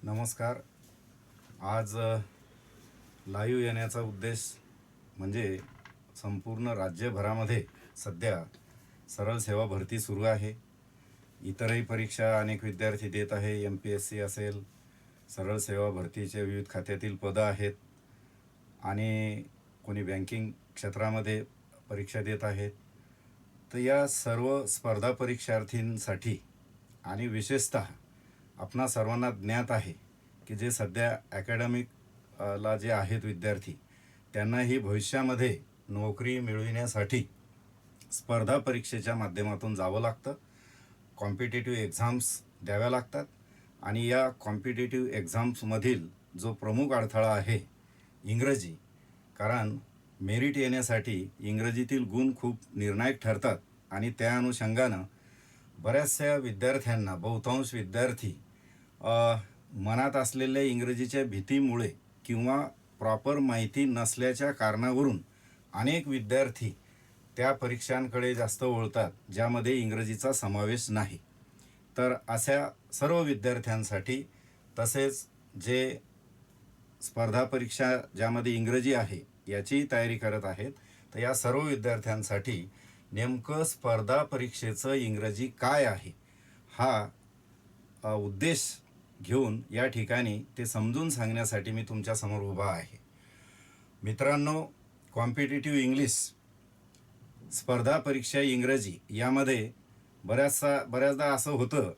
नमस्कार. आज लाईव्ह येण्याचा उद्देश म्हणजे संपूर्ण राज्यभरामध्ये सध्या सरळ सेवा भरती सुरू आहे. इतरही परीक्षा अनेक विद्यार्थी देत आहे. MPSC असेल, सरळ सेवा भरतीचे विविध खात्यातील पदं आहेत आणि कोणी बँकिंग क्षेत्रामध्ये परीक्षा देत आहेत. तर या सर्व स्पर्धा परीक्षार्थींसाठी आणि विशेषतः आपणा सर्वांना ज्ञात आहे की जे सध्या ॲकॅडमिक ला जे आहेत विद्यार्थी, त्यांनाही भविष्यामध्ये नोकरी मिळविण्यासाठी स्पर्धा परीक्षेच्या माध्यमातून जावं लागतं. कॉम्पिटेटिव्ह एक्झाम्स द्याव्या लागतात आणि या कॉम्पिटेटिव्ह एक्झाम्समधील जो प्रमुख अडथळा आहे इंग्रजी, कारण मेरिट येण्यासाठी इंग्रजीतील गुण खूप निर्णायक ठरतात आणि त्या अनुषंगानं बऱ्याचशा विद्यार्थ्यांना, बहुतांश विद्यार्थी मनात असलेल्या इंग्रजीच्या भीतीमुळे किंवा प्रॉपर माहिती नसल्याच्या कारणावरून अनेक विद्यार्थी त्या परीक्षांकडे जास्त वळतात ज्यामध्ये इंग्रजीचा समावेश नाही. तर अशा सर्व विद्यार्थ्यांसाठी, तसेच जे स्पर्धा परीक्षा ज्यामध्ये इंग्रजी आहे याचीही तयारी करत आहेत, तर या सर्व विद्यार्थ्यांसाठी नेमकं स्पर्धा परीक्षेचं इंग्रजी काय आहे हा उद्देश घेऊन या ठिकाणी ते समजून सांगण्यासाठी मी तुमच्यासमोर उभा आहे. मित्रांनो, कॉम्पिटेटिव्ह इंग्लिश, स्पर्धा परीक्षा इंग्रजी यामध्ये बऱ्याचदा असं होतं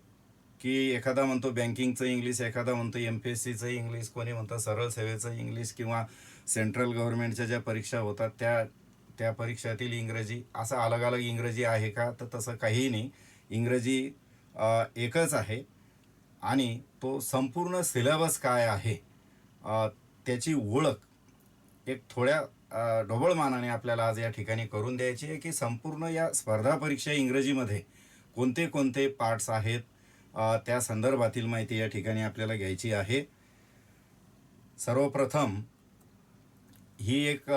की एखादा म्हणतो बँकिंगचं इंग्लिश, एखादा म्हणतो MPSCचं इंग्लिश, कोणी म्हणतं सरळ सेवेचं इंग्लिश किंवा सेंट्रल गव्हर्नमेंटच्या ज्या परीक्षा होतात त्या परीक्षातील इंग्रजी, असं अलग अलग इंग्रजी आहे का? तर तसं काहीही नाही. इंग्रजी एकच आहे आणि तो संपूर्ण सिलेबस काय आहे त्याची ओळख एक थोड्या ढोबळ मानाने आपल्याला आज या ठिकाणी करून द्यायची आहे की संपूर्ण या स्पर्धा परीक्षा इंग्रजीमध्ये कोणते कोणते पार्ट्स आहेत त्या संदर्भातील माहिती या ठिकाणी आपल्याला घ्यायची आहे. सर्वप्रथम ही एक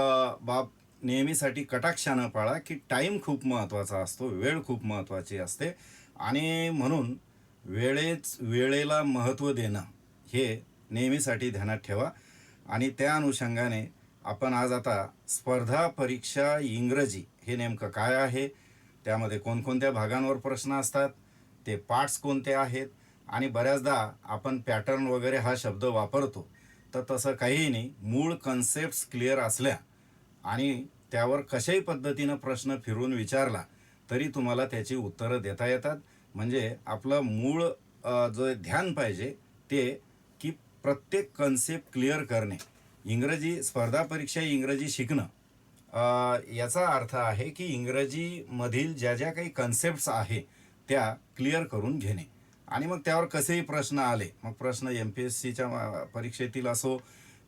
बाब नेहमीसाठी कटाक्षानं पाळा की टाईम खूप महत्त्वाचा असतो, वेळ खूप महत्त्वाची असते आणि म्हणून वेळेला महत्त्व देणं हे नेहमीसाठी ध्यानात ठेवा. आणि त्या अनुषंगाने आपण आज आता स्पर्धा परीक्षा इंग्रजी हे नेमकं काय आहे, त्यामध्ये कोणकोणत्या भागांवर प्रश्न असतात, ते पार्ट्स कोणते आहेत, आणि बऱ्याचदा आपण पॅटर्न वगैरे हा शब्द वापरतो, तर तसं काहीही नाही. मूळ कन्सेप्ट्स क्लिअर असल्या आणि त्यावर कशाही पद्धतीनं प्रश्न फिरवून विचारला तरी तुम्हाला त्याची उत्तरं देता येतात. म्हणजे आपलं मूळ जो ध्यान पाहिजे ते की प्रत्येक कन्सेप्ट क्लिअर करणे. इंग्रजी स्पर्धा परीक्षा इंग्रजी शिकणं याचा अर्थ आहे की इंग्रजीमधील ज्या काही कन्सेप्ट्स आहे त्या क्लिअर करून घेणे आणि मग त्यावर कसेही प्रश्न आले, मग प्रश्न MPSCच्या परीक्षेतील असो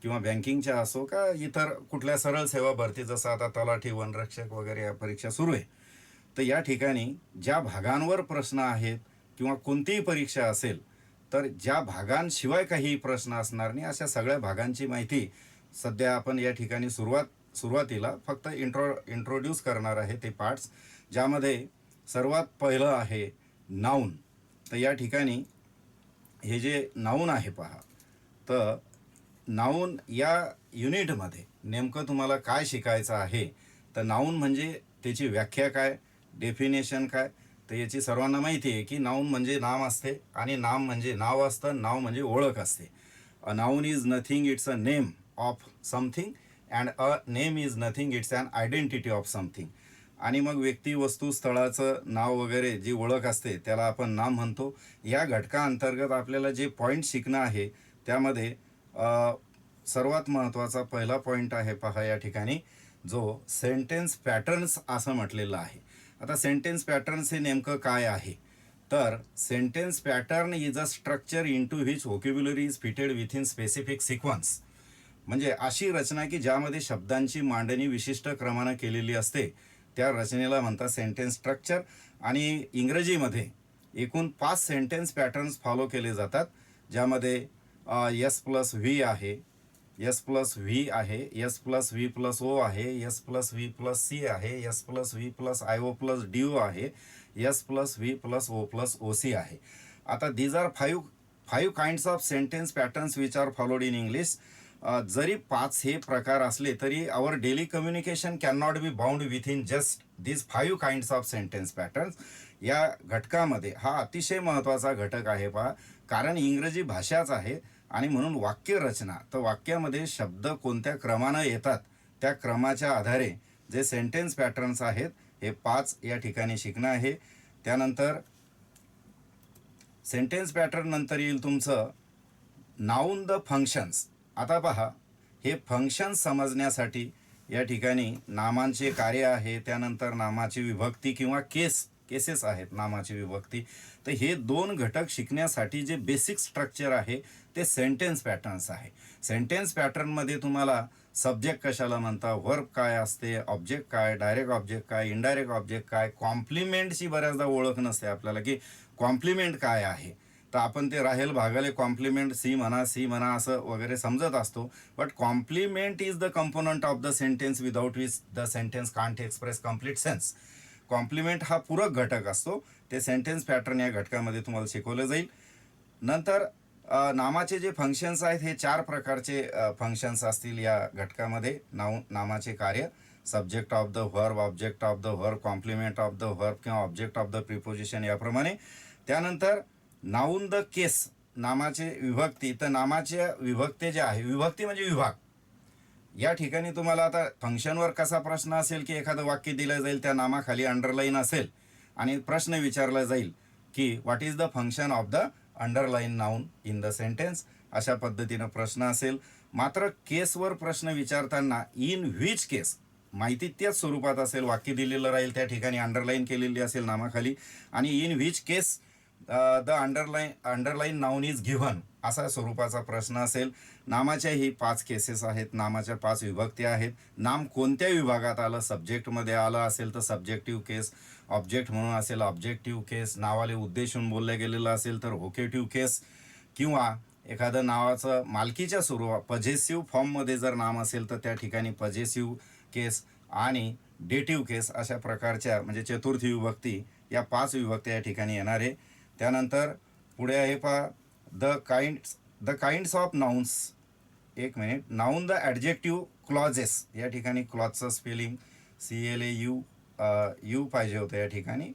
किंवा बँकिंगच्या असो का इतर कुठल्या सरळ सेवा भरती, जसं आता तलाठी, वनरक्षक वगैरे या परीक्षा सुरू आहे, तर या ठिकाणी ज्या भागांवर प्रश्न आहेत किंवा कोणतीही परीक्षा असेल तर ज्या भागांशिवाय काही प्रश्न असणार नाही अशा सगळ्या भागांची माहिती सध्या आपण या ठिकाणी सुरुवातीला फक्त इंट्रोड्यूस करणार आहे ते पार्ट्स, ज्यामध्ये सर्वात पहिलं आहे नाऊन. तर या ठिकाणी हे जे नाऊन आहे पहा, तर नाऊन या युनिटमध्ये नेमकं तुम्हाला काय शिकायचं आहे. तर नाऊन म्हणजे त्याची व्याख्या काय, डेफिनेशन काय. तर याची सर्वांना माहिती आहे की नाऊन म्हणजे नाम असते आणि नाम म्हणजे नाव असतं, नाव म्हणजे ओळख असते. A noun is nothing, it's a name of something, and a name is nothing, it's an identity of something. आणि मग व्यक्ती, वस्तू, स्थळाचं नाव वगैरे जी ओळख असते त्याला आपण नाम म्हणतो. या घटकाअंतर्गत आपल्याला जे पॉईंट शिकणं आहे त्यामध्ये सर्वात महत्त्वाचा पहिला पॉईंट आहे पहा या ठिकाणी, जो सेंटेन्स पॅटर्न्स असं म्हटलेलं आहे. आता सेंटेन्स पॅटर्न्स हे नेमकं काय आहे, तर sentence pattern is a structure into which vocabulary is fitted within specific sequins. म्हणजे अशी रचना की ज्यामध्ये शब्दांची मांडणी विशिष्ट क्रमानं केलेली असते, त्या रचनेला म्हणतात सेंटेन्स स्ट्रक्चर. आणि इंग्रजीमध्ये एकूण 5 सेंटेन्स पॅटर्न्स फॉलो केले जातात, ज्यामध्ये S+V आहे, S+V आहे, S+V+O आहे, S+V+C आहे, S+V+IO+DO आहे, S+V+O+OC आहे. आता these are 5 5 kinds of sentence patterns which are followed in English. जरी 5 हे प्रकार असले तरी our daily communication can not be bound within just these 5 kinds of sentence patterns. या घटकामध्ये हा अतिशय महत्त्वाचा घटक आहे पहा, कारण इंग्रजी भाषाच आहे आणि म्हणून वाक्यरचना, तर वाक्यामध्ये शब्द कोणत्या क्रमानं येतात त्या क्रमाच्या आधारे जे सेंटेन्स पॅटर्न्स आहेत हे 5 या ठिकाणी शिकणं आहे. त्यानंतर सेंटेन्स पॅटर्न नंतर येईल तुमचं नाऊन द फंक्शन्स. आता पहा, हे फंक्शन्स समजण्यासाठी या ठिकाणी नामांचे कार्य आहे, त्यानंतर नामाची विभक्ती किंवा केसेस आहेत नामाची विभक्ती. तर हे 2 घटक शिकण्यासाठी जे बेसिक स्ट्रक्चर आहे ते सेंटेन्स पॅटर्न्स आहे. सेंटेन्स पॅटर्नमध्ये तुम्हाला सब्जेक्ट कशाला म्हणता, वर्ब काय असते, ऑब्जेक्ट काय, डायरेक्ट ऑब्जेक्ट काय, इनडायरेक्ट ऑब्जेक्ट काय, कॉम्प्लिमेंटची बऱ्याचदा ओळख नसते आपल्याला की कॉम्प्लिमेंट काय आहे. तर आपण ते राहेल भागाले कॉम्प्लिमेंट सी म्हणा असं वगैरे समजत असतो. But complement is the component of the sentence without which the sentence can't express complete sense. Complement हा पूरक घटक असतो. ते सेंटेन्स पॅटर्न या घटकामध्ये तुम्हाला शिकवलं जाईल. नंतर नामाचे जे फंक्शन्स आहेत हे 4 प्रकारचे फंक्शन्स असतील या घटकामध्ये. नामाचे कार्य, subject of the verb, object of the verb, complement of the verb किंवा ऑब्जेक्ट ऑफ द प्रिपोजिशन याप्रमाणे. त्यानंतर नाऊन द केस, नामाचे विभक्ती. तर नामाच्या विभक्ती जे आहे, विभक्ती म्हणजे विभाग. या ठिकाणी तुम्हाला आता फंक्शनवर कसा प्रश्न असेल की एखादं वाक्य दिलं जाईल, त्या नामाखाली अंडरलाईन असेल आणि प्रश्न विचारला जाईल की what is the function of the underline noun in the sentence, अशा पद्धतीनं प्रश्न असेल. मात्र केसवर प्रश्न विचारताना इन व्हिच केस, माहिती त्याच स्वरूपात असेल, वाक्य दिलेलं राहील, त्या ठिकाणी अंडरलाईन केलेली असेल नामाखाली, आणि in which case the underline noun is given, असा स्वरूपाचा प्रश्न असेल. नामाच्याही 5 केसेस आहेत, नामाच्या 5 विभक्ती आहेत. नाम कोणत्या विभागात आलं, सब्जेक्टमध्ये आलं असेल तर सब्जेक्टिव्ह केस, ऑब्जेक्ट म्हणून असेल ऑब्जेक्टिव्ह केस, नावाले उद्देशून बोललं गेलेलं असेल तर व्होकेटिव्ह केस, किंवा एखादं नावाचं मालकीच्या स्वरूपात पजेसिव्ह फॉर्ममध्ये जर नाम असेल तर त्या ठिकाणी पजेसिव्ह केस आणि डेटिव्ह केस, अशा प्रकारच्या म्हणजे चतुर्थी विभक्ती या 5 विभक्ती या ठिकाणी येणार आहे. त्यानंतर पुढे आहे पहा द काइंड्स ऑफ नाउन्स. एक minute. Noun the adjective clauses. या ठिकाणी क्लॉजचं स्पेलिंग CLAU पाहिजे होतं या ठिकाणी,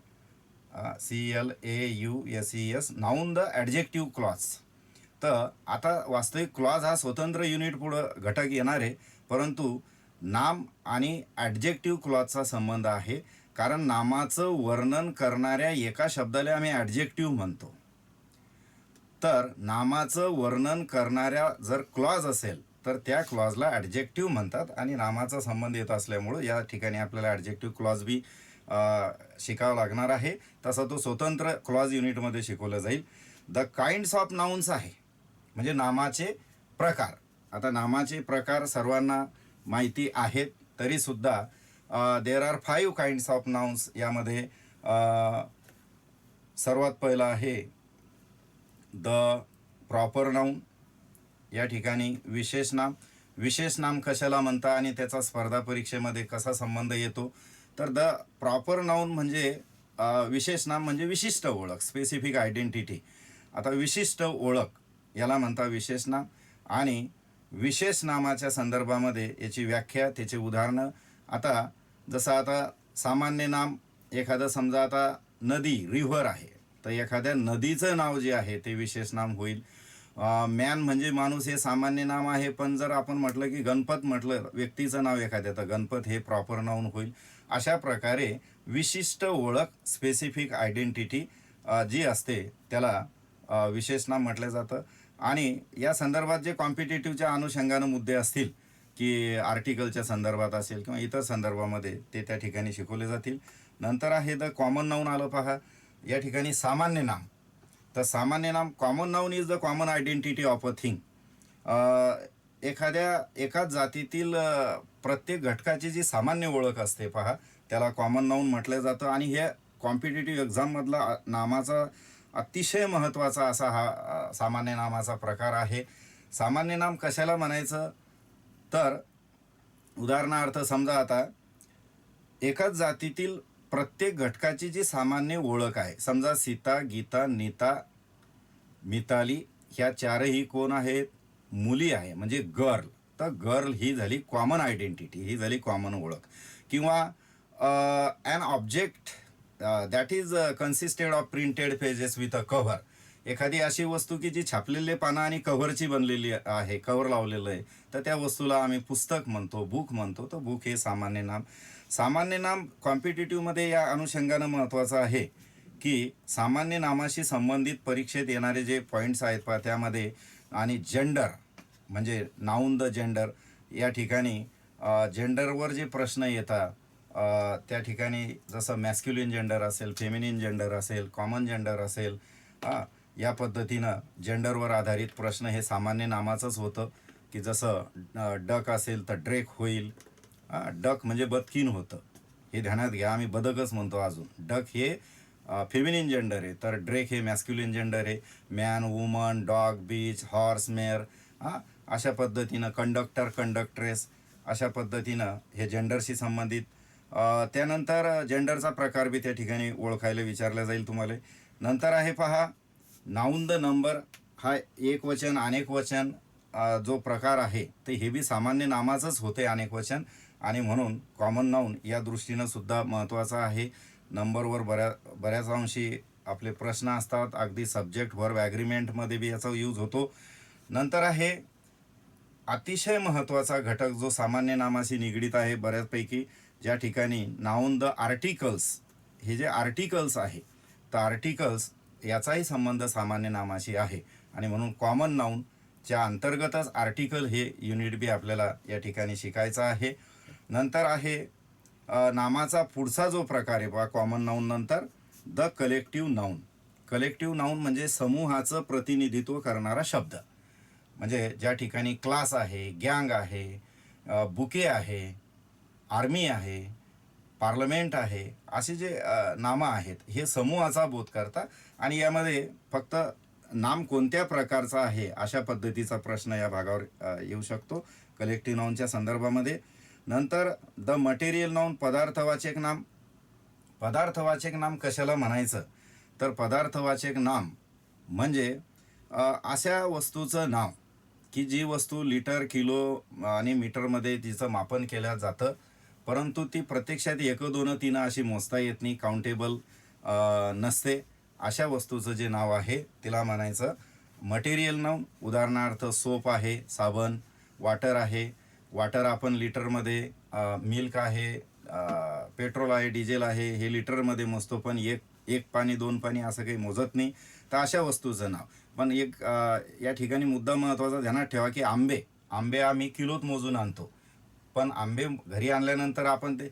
CLAUSES. Noun the adjective clause. तर आता वास्तविक क्लॉज हा स्वतंत्र युनिट पुढं घटक येणार आहे, परंतु नाम आणि ॲडजेक्टिव्ह क्लॉजचा संबंध आहे. कारण नामाचं वर्णन करणाऱ्या एका शब्दाला आम्ही ॲडजेक्टिव्ह म्हणतो. तर नामाचं वर्णन करणाऱ्या जर क्लॉज असेल तर त्या क्लॉजला ॲडजेक्टिव्ह म्हणतात, आणि नामाचा संबंध येत असल्यामुळं या ठिकाणी आपल्याला ॲडजेक्टिव्ह क्लॉज बी शिकावं लागणार आहे. तसा तो स्वतंत्र क्लॉज युनिटमध्ये शिकवलं जाईल. द काइंड्स ऑफ नाउन्स आहे म्हणजे नामाचे प्रकार. आता नामाचे प्रकार सर्वांना माहिती आहेत तरीसुद्धा there are 5 kinds of nouns. यामध्ये सर्वात पहिला आहे द प्रॉपर नाऊन. या ठिकाणी विशेष नाम. विशेष नाम कशाला म्हणता आणि त्याचा स्पर्धा परीक्षेमध्ये कसा संबंध येतो, तर द प्रॉपर नाऊन म्हणजे विशेष नाम म्हणजे विशिष्ट ओळख, स्पेसिफिक आयडेंटिटी. आता विशिष्ट ओळख याला म्हणता विशेष नाम. आणि विशेष नामाच्या संदर्भामध्ये याची व्याख्या, त्याची उदाहरणं. आता जसं आता सामान्य नाम, एखादं समजा आता नदी, रिव्हर आहे, तर एखाद्या नदीचं नाव जे आहे ते विशेष नाम होईल. मॅन म्हणजे माणूस हे सामान्य नाम आहे, पण जर आपण म्हटलं की गणपत म्हटलं व्यक्तीचं नाव एखाद्या, तर गणपत हे प्रॉपर नाऊन होईल. अशा प्रकारे विशिष्ट ओळख, स्पेसिफिक आयडेंटिटी जी असते त्याला विशेष नाम म्हटलं जातं. आणि या संदर्भात जे कॉम्पिटेटिव्हच्या अनुषंगानं मुद्दे असतील की आर्टिकलच्या संदर्भात असेल किंवा इतर संदर्भामध्ये ते त्या ठिकाणी शिकवले जातील. नंतर आहे द कॉमन नाऊन आलं पहा. या ठिकाणी सामान्य नाम. तर सामान्य नाम, common noun is the common identity of a thing. एकाच जातीतील प्रत्येक घटकाची जी सामान्य ओळख असते पहा, त्याला कॉमन नाऊन म्हटलं जातं. आणि हे कॉम्पिटेटिव्ह एक्झाममधला नामाचा अतिशय महत्त्वाचा असा हा सामान्य नामाचा प्रकार आहे. सामान्य नाम कशाला म्हणायचं, तर उदाहरणार्थ समजा आता एकाच जातीतील प्रत्येक घटकाची जी सामान्य ओळख आहे, समजा सीता, गीता, नीता, मिताली, ह्या चारही कोण आहेत? मुली आहे, म्हणजे गर्ल. तर गर्ल ही झाली कॉमन आयडेंटिटी, ही झाली कॉमन ओळख. किंवा an object that is consisted of printed pages with a cover. एखादी अशी वस्तू की जी छापलेले पानं आणि कव्हरची बनलेली आहे, कव्हर लावलेलं आहे, तर त्या वस्तूला आम्ही पुस्तक म्हणतो, बुक म्हणतो. तर बुक हे सामान्य नाम. सामान्य नाम कॉम्पिटिटिव्हमध्ये या अनुषंगानं महत्त्वाचं आहे की सामान्य नामाशी संबंधित परीक्षेत येणारे जे पॉईंट्स आहेत पहा त्यामध्ये, आणि जेंडर म्हणजे नाऊन द जेंडर, या ठिकाणी जेंडरवर जे प्रश्न येतात त्या ठिकाणी जसं मॅस्क्युलिन जेंडर असेल, फेमिनिन जेंडर असेल, कॉमन जेंडर असेल, या पद्धतीनं जेंडरवर आधारित प्रश्न हे सामान्य नामाचंच होतं. की जसं डक असेल तर ड्रेक होईल. डक म्हणजे बदकीन होतं, हे ध्यानात घ्या, आम्ही बदकच म्हणतो अजून. डक हे फेमिनिन जेंडर आहे, तर ड्रेक हे मॅस्क्युलिन जेंडर आहे. Man, woman, dog, beach, horse, mayor, अशा पद्धतीनं कंडक्टर, कंडक्ट्रेस, अशा पद्धतीनं हे जेंडरशी संबंधित. त्यानंतर जेंडरचा प्रकार बी त्या ठिकाणी ओळखायला विचारला जाईल तुम्हाला. नंतर आहे पहा नाऊन द नंबर. हा एक वचन अनेक वचन जो प्रकार आहे तर हे बी सामान्य नामाचंच होते अनेक वचन, आणि म्हणून कॉमन नाऊन या दृष्टीनं सुद्धा महत्त्वाचं आहे. नंबरवर बऱ्याच अंशी आपले प्रश्न असतात, अगदी सब्जेक्ट वर्ब ॲग्रीमेंटमध्ये बी याचा यूज होतो. नंतर आहे अतिशय महत्त्वाचा घटक जो सामान्य नामाशी निगडीत आहे बऱ्याचपैकी, ज्या ठिकाणी नाऊन द आर्टिकल्स. हे जे आर्टिकल्स आहे तर आर्टिकल्स याचाही संबंध सामान्य नामाशी आहे, आणि म्हणून कॉमन नाऊनच्या अंतर्गतच आर्टिकल हे युनिट बी आपल्याला या ठिकाणी शिकायचं आहे. नंतर आहे नामाचा पुढचा जो प्रकार आहे बा कॉमन नाऊन नंतर, the collective noun. Collective noun म्हणजे समूहाचं प्रतिनिधित्व करणारा शब्द. म्हणजे ज्या ठिकाणी क्लास आहे, गँग आहे, बुके आहे, आर्मी आहे, पार्लमेंट आहे, असे जे नामं आहेत हे समूहाचा बोध करतात, आणि यामध्ये फक्त नाम कोणत्या प्रकारचं आहे अशा पद्धतीचा प्रश्न या भागावर येऊ शकतो कलेक्टिव्ह नाऊनच्या संदर्भामध्ये. नंतर द मटेरियल नाऊन, पदार्थवाचक नाम. पदार्थवाचक नाम कशाला म्हणायचं तर पदार्थवाचक नाम म्हणजे अशा वस्तूचं नाव की जी वस्तू लिटर, किलो आणि मीटरमध्ये तिचं मापन केलं जातं, परंतु ती प्रत्यक्षात 1, 2, 3 अशी मोजता येत नाही, काउंटेबल नसते. अशा वस्तूचं जे नाव आहे तिला म्हणायचं मटेरियल नाऊन. उदाहरणार्थ सोप आहे, साबण, वाटर आहे. वाटर आपण लिटरमध्ये, मिल्क आहे, पेट्रोल आहे, डिझेल आहे, हे लिटरमध्ये मोजतो, पण एक पाणी, 2 पाणी असं काही मोजत नाही. तर अशा वस्तूचं नाव. पण एक या ठिकाणी मुद्दा महत्त्वाचा ध्यानात ठेवा की आंबे आम्ही किलोत मोजून आणतो, पण आंबे घरी आणल्यानंतर आपण ते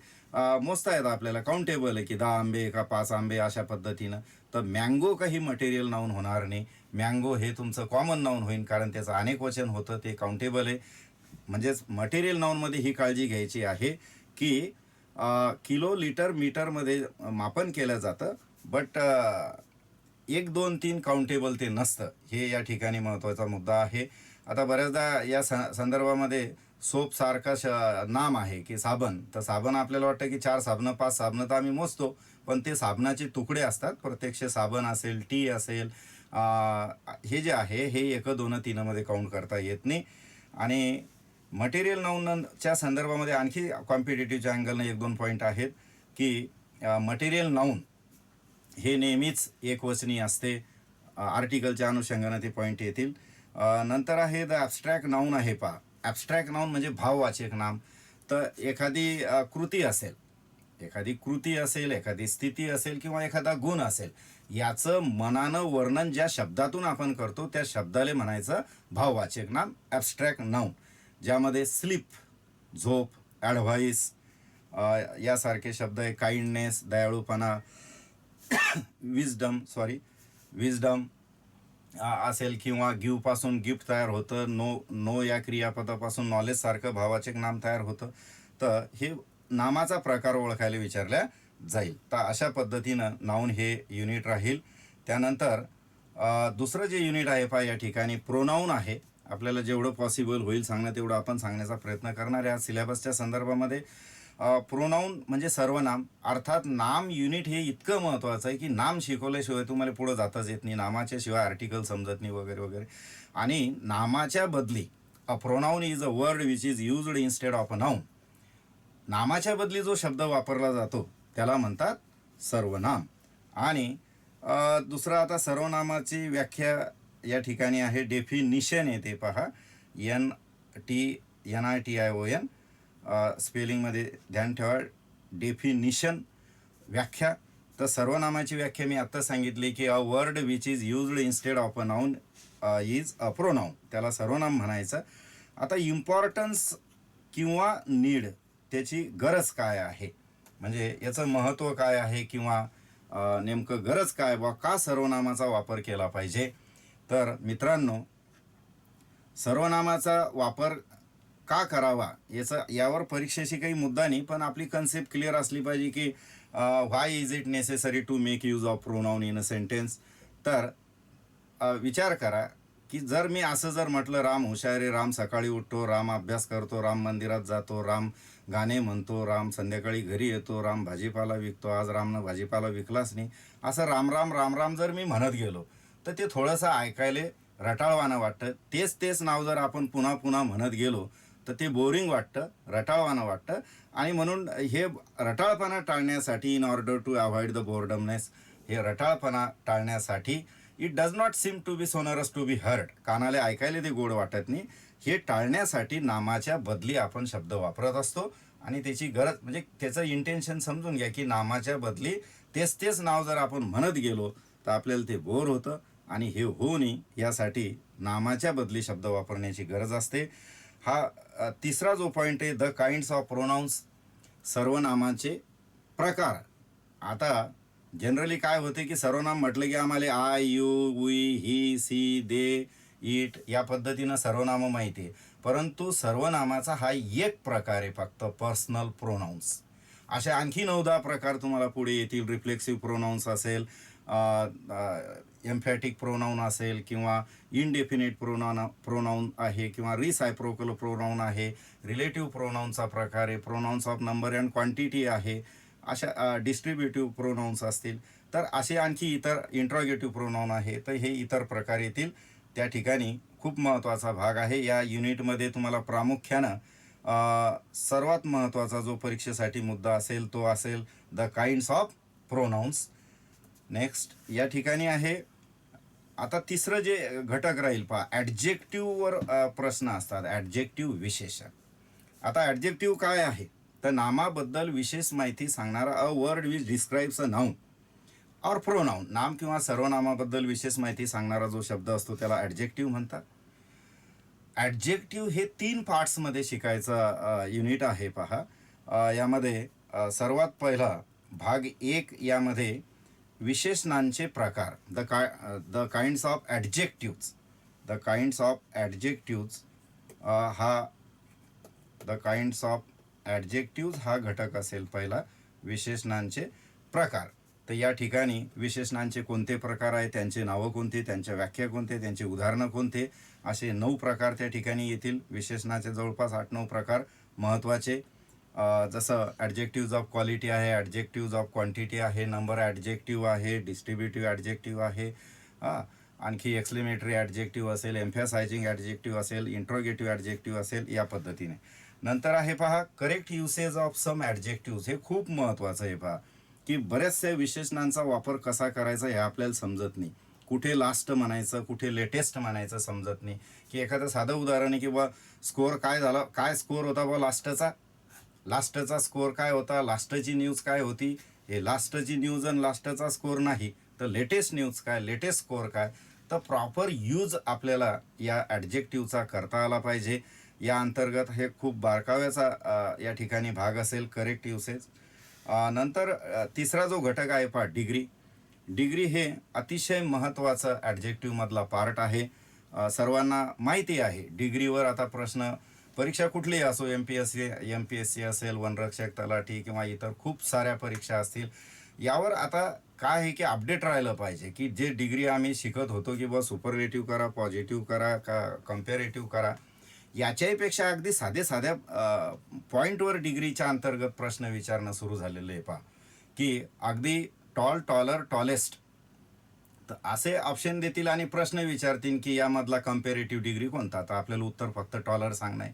मोजता येतं आपल्याला, काउंटेबल आहे की 10 आंबे का 5 आंबे अशा पद्धतीनं. तर मँगो काही मटेरियल नाऊन होणार नाही. मँगो हे तुमचं कॉमन नाऊन होईल, कारण त्याचं अनेक वचन होतं, ते काउंटेबल आहे. म्हणजेच मटेरियल नाऊनमध्ये ही काळजी घ्यायची आहे की किलो, लिटर, मीटरमध्ये मापन केलं जातं, बट 1, 2, 3 काउंटेबल ते नसतं. हे या ठिकाणी महत्त्वाचा मुद्दा आहे. आता बऱ्याचदा या संदर्भामध्ये सोपसारखा नाम आहे की साबण. तर साबण आपल्याला वाटतं की 4 साबणं 5 साबणं तर आम्ही मोजतो, पण ते साबणाचे तुकडे असतात. प्रत्यक्ष साबण असेल, टी असेल, हे जे आहे हे 1, 2, 3 मध्ये काउंट करता येत नाही. आणि मटेरियल नाऊनच्या संदर्भामध्ये आणखी कॉम्पिटेटिव्हच्या अँगलनं 1-2 पॉईंट आहेत की मटेरियल नाऊन हे नेहमीच एकवचनी असते. आर्टिकलच्या अनुषंगानं ते पॉईंट येतील. नंतर आहे द ॲब्स्ट्रॅक्ट नाऊन आहे पहा. ॲब्स्ट्रॅक्ट नाऊन म्हणजे भाववाचक नाम. तर एखादी कृती असेल, एखादी स्थिती असेल किंवा एखादा गुण असेल, याचं मनानं वर्णन ज्या शब्दातून आपण करतो त्या शब्दाला म्हणायचं भाववाचक नाम, ॲब्स्ट्रॅक्ट नाऊन. ज्यामध्ये स्लीप, झोप, ॲडव्हाइस यासारखे शब्द आहे. काइंडनेस, दयाळूपणा, विजडम असेल, किंवा गिव्हपासून गिफ्ट तयार होतं, नो या क्रियापदापासून नॉलेजसारखं भावाचक नाम तयार होतं. तर हे नामाचा प्रकार ओळखायला विचारल्या जाईल. तर अशा पद्धतीनं नाऊन हे युनिट राहील. त्यानंतर दुसरं जे युनिट आहे पहा या ठिकाणी प्रोनाऊन आहे. आपल्याला जेवढं पॉसिबल होईल सांगणं तेवढं आपण सांगण्याचा प्रयत्न करणार आहे सिलेबसच्या संदर्भामध्ये. प्रोनाऊन म्हणजे सर्वनाम, अर्थात नाम युनिट हे इतकं महत्त्वाचं आहे की नाम शिकवल्याशिवाय तुम्हाला पुढे जाताच येत नाही, नामाच्या शिवाय आर्टिकल समजत नाही वगैरे वगैरे. आणि नामाच्या बदली a pronoun is a word which is used instead of a noun. नामाच्या बदली जो शब्द वापरला जातो त्याला म्हणतात सर्वनाम. आणि दुसरा आता सर्वनामाची व्याख्या या ठिकाणी आहे, डेफिनिशन येते पहा, NITION. स्पेलिंगमध्ये ध्यान ठेवा, डेफिनिशन व्याख्या. तर सर्वनामाची व्याख्या मी आत्ता सांगितली की अ word which is used instead of a noun is a pronoun, त्याला सर्वनाम म्हणायचं. आता इम्पॉर्टन्स किंवा नीड, त्याची गरज काय आहे, म्हणजे याचं महत्त्व काय आहे, किंवा नेमकं गरज काय बा, का सर्वनामाचा वापर केला पाहिजे. तर मित्रांनो, सर्वनामाचा वापर का करावा यावर परीक्षेशी काही मुद्दा नाही, पण आपली कन्सेप्ट क्लिअर असली पाहिजे की why is it necessary to make use of pronoun in a sentence. तर विचार करा की जर मी असं जर म्हटलं, राम हुशार आहे, राम सकाळी उठतो, राम अभ्यास करतो, राम मंदिरात जातो, राम गाणे म्हणतो, राम संध्याकाळी घरी येतो, राम भाजीपाला विकतो, आज रामनं भाजीपाला विकलाच नाही, असं राम राम राम राम जर मी म्हणत गेलो तर ते थोडंसं ऐकायला रटाळवाणं वाटतं. तेच तेच नाव जर आपण पुन्हा पुन्हा म्हणत गेलो तर ते बोरिंग वाटतं, रटाळवाणं वाटतं. आणि म्हणून हे रटाळपणा टाळण्यासाठी, in order to avoid the boredomness, हे रटाळपणा टाळण्यासाठी, it does not seem to be sonorous to be heard, कानाला ऐकायला ते गोड वाटत नाही, हे टाळण्यासाठी नामाच्या बदली आपण शब्द वापरत असतो. आणि त्याची गरज म्हणजे त्याचं इंटेन्शन समजून घ्या की नामाच्या बदली तेच तेच नाव जर आपण म्हणत गेलो तर आपल्याला ते बोर होतं, आणि हे होऊ नये यासाठी नामाच्या बदली शब्द वापरण्याची गरज असते. हा तिसरा जो पॉईंट आहे, द काइंड्स ऑफ प्रोनाऊन्स, सर्वनामाचे प्रकार. आता जनरली काय होते की सर्वनाम म्हटलं की आम्हाला I, you, we, he, she, they, it या पद्धतीनं सर्वनामं माहिती आहे, परंतु सर्वनामाचा हा एक प्रकार आहे फक्त, पर्सनल प्रोनाऊन्स. असे आणखी 9-10 प्रकार तुम्हाला पुढे येतील. रिफ्लेक्सिव्ह प्रोनाऊन्स असेल, एम्फॅटिक प्रोनाऊन असेल, किंवा इनडेफिनेट प्रोनाऊन आहे, किंवा रिसायप्रोकल प्रोनाऊन आहे, रिलेटिव्ह प्रोनाऊनचा प्रकार आहे, pronouns of number and quantity आहे, अशा डिस्ट्रीब्युटिव्ह प्रोनाऊन्स असतील. तर असे आणखी इतर इंट्रॉगेटिव्ह प्रोनाऊन आहे, तर हे इतर प्रकार येतील. त्या ठिकाणी खूप महत्त्वाचा भाग आहे या युनिटमध्ये. तुम्हाला प्रामुख्यानं सर्वात महत्त्वाचा जो परीक्षेसाठी मुद्दा असेल तो असेल the kinds of pronouns. Next या ठिकाणी आहे, आता तिसरं जे घटक राहील पहा, ॲडजेक्टिव्हवर प्रश्न असतात, ॲडजेक्टिव्ह विशेषण. आता ॲडजेक्टिव्ह काय आहे, तर नामाबद्दल विशेष माहिती सांगणारा, a word which describes a noun or pronoun, नाम किंवा सर्वनामाबद्दल विशेष माहिती सांगणारा जो शब्द असतो त्याला ॲडजेक्टिव्ह म्हणतात. ॲडजेक्टिव्ह हे 3 पार्ट्समध्ये शिकायचा युनिट आहे पहा. यामध्ये सर्वात पहिला भाग 1 यामध्ये विशेषणांचे प्रकार, the kinds of adjectives, the kinds of adjectives हा द काइंड्स ऑफ ॲडजेक्टिव्ज हा घटक असेल पहिला, विशेषणांचे प्रकार. तर या ठिकाणी विशेषणांचे कोणते प्रकार आहेत, त्यांचे नावं कोणते, त्यांच्या व्याख्या कोणते, त्यांचे उदाहरणं कोणते, असे 9 प्रकार त्या ठिकाणी येतील. विशेषणाचे जवळपास 8-9 प्रकार महत्त्वाचे, जसं ॲडजेक्टिव्ज ऑफ क्वालिटी आहे, ॲडजेक्टिव्ज ऑफ क्वांटिटी आहे, नंबर ॲडजेक्टिव्ह आहे, डिस्ट्रीब्युटिव्ह ॲडजेक्टिव्ह आहे, आणखी एक्सक्लेमेटरी ॲडजेक्टिव्ह असेल, एम्फॅसायझिंग ॲडजेक्टिव्ह असेल, इंट्रोगेटिव्ह ॲडजेक्टिव्ह असेल, या पद्धतीने. नंतर आहे पहा correct usage of some adjectives. हे खूप महत्त्वाचं आहे पहा, की बऱ्याचशा विशेषणांचा वापर कसा करायचा हे आपल्याला समजत नाही. कुठे लास्ट म्हणायचं, कुठे लेटेस्ट म्हणायचं समजत नाही. की एखादं साधं उदाहरण आहे की बा स्कोअर काय झाला, काय स्कोअर होता बा लास्टचा स्कोअर काय होता, लास्टची न्यूज काय होती, हे लास्टची न्यूज आणि लास्टचा स्कोअर नाही, तर लेटेस्ट न्यूज काय, लेटेस्ट स्कोअर काय. तर प्रॉपर यूज आपल्याला या ॲडजेक्टिव्हचा करता आला पाहिजे. या अंतर्गत हे खूप बारकाव्याचा या ठिकाणी भाग असेल, करेक्ट युसेज. नंतर तिसरा जो घटक आहे पहा, डिग्री हे अतिशय महत्त्वाचं ॲडजेक्टिव्हमधला पार्ट आहे. सर्वांना माहिती आहे डिग्रीवर आता प्रश्न, परीक्षा कुठलीही असो, MPSC असेल, वनरक्षक, तलाठी किंवा इतर खूप साऱ्या परीक्षा असतील, यावर आता काय आहे की अपडेट राहिलं पाहिजे, की जे डिग्री आम्ही शिकत होतो की बा सुपरलेटिव्ह करा, पॉझिटिव्ह करा, का कम्पॅरेटिव्ह करा, याच्याहीपेक्षा अगदी साध्या पॉईंटवर डिग्रीच्या अंतर्गत प्रश्न विचारणं सुरू झालेलं आहे पहा, की अगदी टॉल, टॉलर, टॉलेस्ट, तर असे ऑप्शन देतील आणि प्रश्न विचारतील की यामधला कम्पेरेटिव्ह डिग्री कोणता. तर आपल्याला उत्तर फक्त टॉलर सांगणं आहे.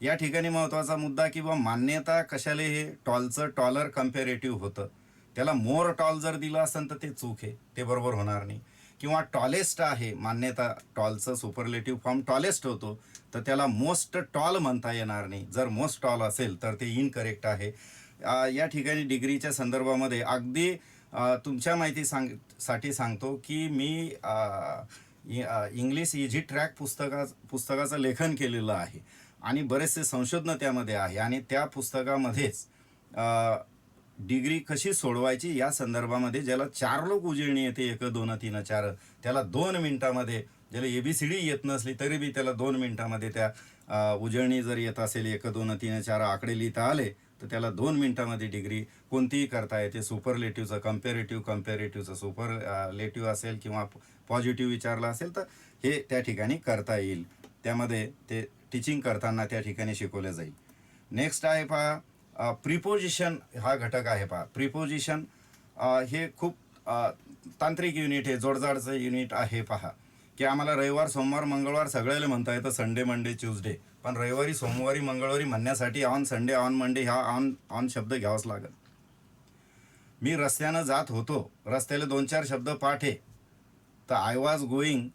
या ठिकाणी महत्त्वाचा मुद्दा की बा मान्यता कशाला हे टॉलचं टॉलर कम्पेरेटिव्ह होतं. त्याला मोर टॉल जर दिलं असेल तर ते चूक आहे, ते बरोबर होणार नाही. किंवा टॉलेस्ट आहे मान्यता, टॉलचं सुपरलेटिव्ह फॉर्म टॉलेस्ट होतो, तर त्याला मोस्ट टॉल म्हणता येणार नाही. जर मोस्ट टॉल असेल तर ते इनकरेक्ट आहे. या ठिकाणी डिग्रीच्या संदर्भामध्ये अगदी तुमच्या साठी सांगतो की मी इंग्लिश इझी ट्रॅक पुस्तकाचं लेखन केलेलं आहे आणि बरेचसे संशोधन त्यामध्ये आहे आणि त्या पुस्तकामध्येच डिग्री कशी सोडवायची या संदर्भामध्ये ज्याला 4 लोक उजळणी येते, 1 2 3 4, त्याला 2 मिनिटामध्ये, ज्याला ABCD येत नसली तरी बी त्याला 2 मिनिटामध्ये त्या उजळणी जर येत असेल 1 2 3 4 आकडे लिहिता आले तर त्याला 2 मिनिटामध्ये डिग्री कोणतीही करता येते. सुपरलेटिव्हचं कम्पेरेटिव्हचं सुपरलेटिव्ह असेल किंवा पॉझिटिव्ह विचारला असेल तर हे त्या ठिकाणी करता येईल. त्यामध्ये ते टीचिंग करताना त्या ठिकाणी शिकवलं जाईल. नेक्स्ट आहे पहा प्रिपोजिशन हा घटक आहे पहा. प्रिपोजिशन हे खूप तांत्रिक युनिट आहे, जोडजाडचं युनिट आहे पहा, की आम्हाला रविवार, सोमवार, मंगळवार सगळ्याला म्हणता येतं, संडे, मंडे, ट्यूजडे, पण रविवारी, सोमवारी, मंगळवारी म्हणण्यासाठी ऑन संडे, ऑन मंडे हा ऑन शब्द घ्यावाच लागेल. मी रस्त्यानं जात होतो, रस्त्याला 2-4 शब्द पाठ आहे, तर आय वॉज गोईंग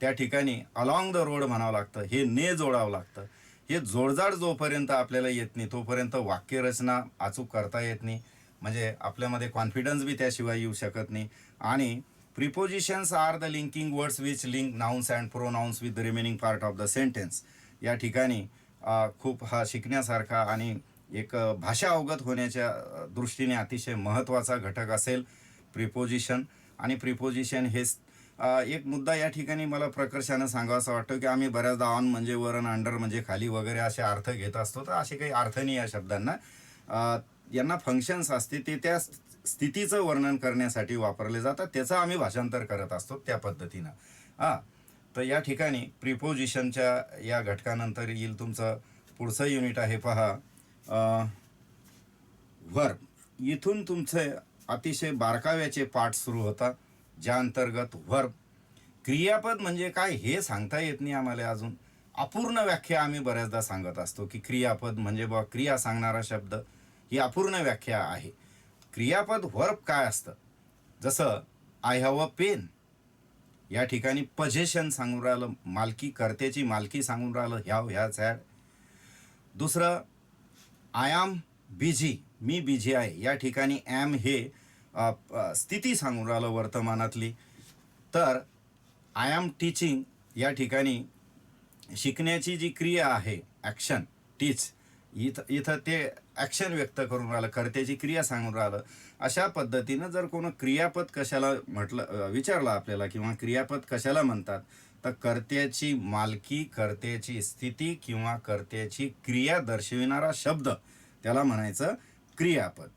त्या ठिकाणी अलॉंग द रोड म्हणावं लागतं, हे ने जोडावं लागतं. हे जोडजाड जोपर्यंत आपल्याला येत नाही तोपर्यंत वाक्यरचना अचूक करता येत नाही, म्हणजे आपल्यामध्ये कॉन्फिडन्स बी त्याशिवाय येऊ शकत नाही. आणि prepositions are the linking words which link nouns and pronouns with the remaining part of the sentence. या ठिकाणी खूप हा शिकण्यासारखा आणि एक भाषा अवगत होण्याच्या दृष्टीने अतिशय महत्त्वाचा घटक असेल प्रिपोजिशन. आणि प्रिपोजिशन हे एक मुद्दा या ठिकाणी मला प्रकर्षानं सांगावासा वाटतो की आम्ही बऱ्याचदा ऑन म्हणजे वर आणि अंडर म्हणजे खाली वगैरे असे अर्थ घेत असतो, तर असे काही अर्थ नाही या शब्दांना. यांना फंक्शन्स असते, ते त्या स्थितीचं वर्णन करण्यासाठी वापरले जातात, त्याचं आम्ही भाषांतर करत असतो त्या पद्धतीनं. तर या ठिकाणी प्रिपोजिशनच्या या घटकानंतर येईल तुमचं पुढचं युनिट आहे पहा व्हर्ब. इथून तुमचे अतिशय बारकाव्याचे पाठ सुरू होतात, ज्या अंतर्गत व्हर्ब, क्रियापद म्हणजे काय हे सांगता येत नाही आम्हाला अजून. अपूर्ण व्याख्या आम्ही बऱ्याचदा सांगत असतो की क्रियापद म्हणजे बा क्रिया सांगणारा शब्द, ही अपूर्ण व्याख्या आहे. क्रियापद व्हर्ब काय असतं, जसं आय हॅव अ पेन, या ठिकाणी पजेशन सांगून राहिलं, मालकी, कर्त्याची मालकी सांगून राहिलं, ह्याच हॅड. दुसरं I am busy, me busy आहे, या ठिकाणी ॲम हे स्थिती सांगून राहिलं वर्तमानातली. तर आय एम टीचिंग, या ठिकाणी शिकण्याची जी क्रिया आहे ॲक्शन, टीच, इथं ते ॲक्शन व्यक्त करून राहिलं, कर्त्याची क्रिया सांगून राहिलं. अशा पद्धतीनं जर कोण क्रियापद कशाला विचारलं आपल्याला किंवा क्रियापद कशाला म्हणतात, तर कर्त्याची मालकी, कर्त्याची स्थिती किंवा कर्त्याची क्रिया दर्शविणारा शब्द त्याला म्हणायचं क्रियापद.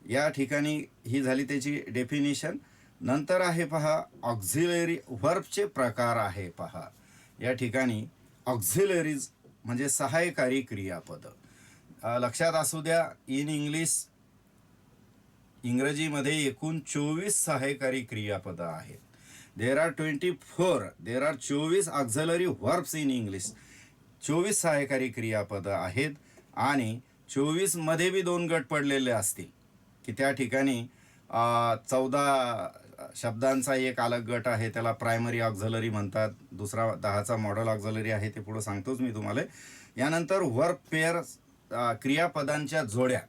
या ठिकाणी ही झाली त्याची डेफिनिशन. नंतर आहे पहा ऑक्झिलरी व्हर्बचे प्रकार आहे पहा. या ठिकाणी ऑक्झिलरीज म्हणजे सहायकारी क्रियापद. लक्षात असू द्या, इंग्रजीमध्ये एकूण 24 सहायकारी क्रियापदं आहेत. There are 24 auxiliary verbs in English. 24 सहायकारी क्रियापदं आहेत आणि 24 मध्ये बी 2 गट पडलेले असतील, की त्या ठिकाणी 14 शब्दांचा एक अलग गट आहे, त्याला प्रायमरी ऑक्झिलरी म्हणतात. दुसरा 10चा मॉडल ऑक्झिलरी आहे, ते पुढं सांगतोच मी तुम्हाला. यानंतर वर्ब पेअर, क्रियापदांच्या जोड्या,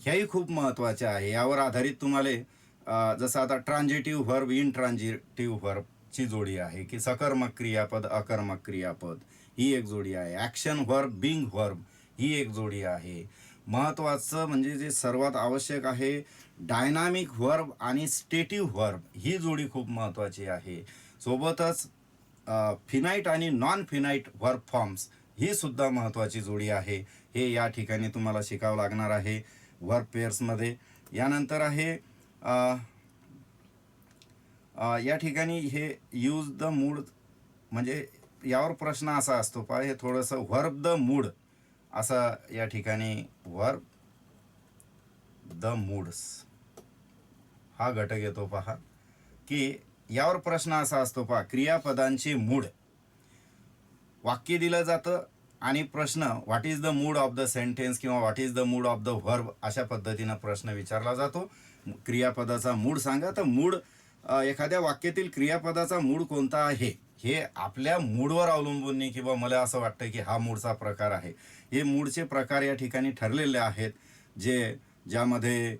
ह्याही खूप महत्त्वाच्या आहे. यावर आधारित तुम्हाला जसं आता ट्रान्झिटिव्ह व्हर्ब, इनट्रान्झिटिव्ह व्हर्बची जोडी आहे, की सकर्मक क्रियापद, अकर्मक क्रियापद, ही एक जोडी आहे. ॲक्शन व्हर्ब, बिंग व्हर्ब, ही एक जोडी आहे. महत्त्वाचं म्हणजे जे सर्वात आवश्यक आहे, डायनामिक व्हर्ब आणि स्टेटिव्ह व्हर्ब, ही जोडी खूप महत्त्वाची आहे. सोबतच फिनाईट आणि नॉन फिनाईट व्हर्ब फॉर्म्स, ही सुद्धा महत्त्वाची जोडी आहे. हे या ठिकाणी तुम्हाला शिकावं लागणार आहे व्हर्ब पेअर्समध्ये. यानंतर आहे या ठिकाणी हे यूज द मूड, म्हणजे यावर प्रश्न असा असतो पहा, हे थोडंसं व्हर्ब द मूड असं या ठिकाणी व्हर्ब द मूड्स हा घटक येतो पहा, की यावर प्रश्न असा असतो पहा, क्रियापदांची मूड. वाक्य दिलं जातं आणि प्रश्न what is the mood of the sentence किंवा what is the mood of the verb अशा पद्धतीनं प्रश्न विचारला जातो. क्रियापदाचा मूड सांगा. तर मूड एखाद्या वाक्यातील क्रियापदाचा मूड कोणता आहे हे आपल्या मूडवर अवलंबून नाही, किंवा मला असं वाटतं की हा मूडचा प्रकार आहे. हे मूडचे प्रकार या ठिकाणी ठरलेले आहेत, ज्यामध्ये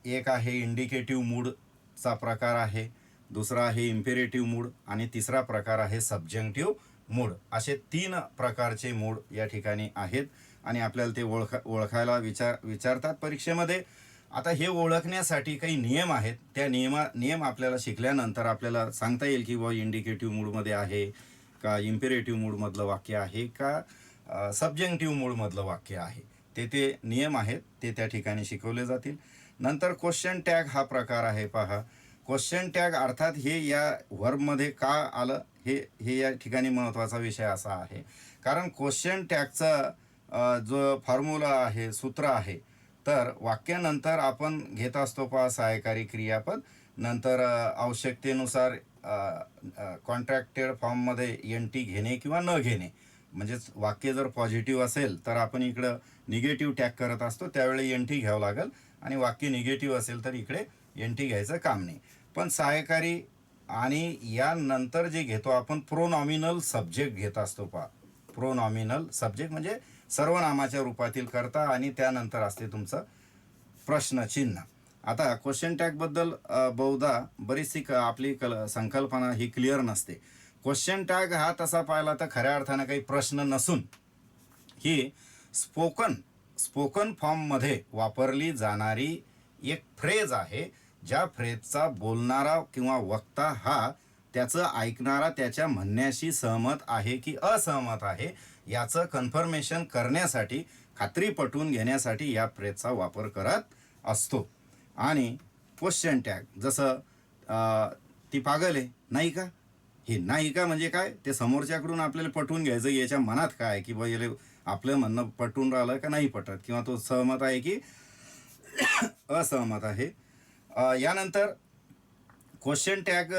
एक आहे इंडिकेटिव्ह मूडचा प्रकार आहे, दुसरा आहे इम्पेरेटिव्ह मूड आणि तिसरा प्रकार आहे सब्जेक्टिव्ह मूड. असे 3 प्रकारचे मूड या ठिकाणी आहेत आणि आपल्याला ते ओळखायला विचारतात परीक्षेमध्ये. आता हे ओळखण्यासाठी काही नियम आहेत. त्या नियम आपल्याला शिकल्यानंतर आपल्याला सांगता येईल की व इंडिकेटिव्ह मूडमध्ये आहे का, इम्पेरेटिव्ह मूडमधलं वाक्य आहे का, सब्जेक्टिव्ह मूडमधलं वाक्य आहे. ते नियम आहेत, ते त्या ठिकाणी शिकवले जातील. नंतर क्वेश्चन टॅग हा प्रकार आहे पहा. क्वेश्चन टॅग अर्थात हे या व्हर्बमध्ये का आलं हे या ठिकाणी महत्त्वाचा विषय असा आहे, कारण क्वेश्चन टॅगचा जो फॉर्म्युला आहे, सूत्र आहे, तर वाक्यानंतर आपण घेत असतो पहा सहाय्यकारी क्रियापद. नंतर आवश्यकतेनुसार कॉन्ट्रॅक्टेड फॉर्ममध्ये NT घेणे किंवा न घेणे. म्हणजेच वाक्य जर पॉझिटिव्ह असेल तर आपण इकडं निगेटिव्ह टॅग करत असतो, त्यावेळी NT घ्यावं लागेल. आणि वाक्य निगेटिव्ह असेल तर इकडे NT घ्यायचं काम नाही. पण सहाय्यकारी आणि यानंतर जे घेतो आपण प्रोनॉमिनल सब्जेक्ट घेत असतो पहा. प्रोनॉमिनल सब्जेक्ट म्हणजे सर्वनामाच्या रूपातील कर्ता आणि त्यानंतर असते तुमचं प्रश्नचिन्ह. आता क्वेश्चन टॅगबद्दल बहुधा बरीचशी आपली संकल्पना ही क्लिअर नसते. क्वेश्चन टॅग हा तसा पाहिला तर खऱ्या अर्थानं काही प्रश्न नसून ही स्पोकन फॉर्ममध्ये वापरली जाणारी एक फ्रेज आहे, ज्या फ्रेजचा बोलणारा किंवा वक्ता हा त्याचं ऐकणारा त्याच्या म्हणण्याशी सहमत आहे की असहमत आहे याचं कन्फर्मेशन करण्यासाठी, खात्री पटवून घेण्यासाठी या फ्रेजचा वापर करत असतो. आणि क्वेश्चन टॅग जसं ती पागल आहे नाही का, हे नाही का म्हणजे काय, ते समोरच्याकडून आपल्याला पटवून घ्यायचं याच्या मनात काय, की बा याला आपलं म्हणणं पटवून राहिलं का नाही पटत, किंवा तो सहमत आहे की असहमत आहे. यानंतर क्वेश्चन टॅग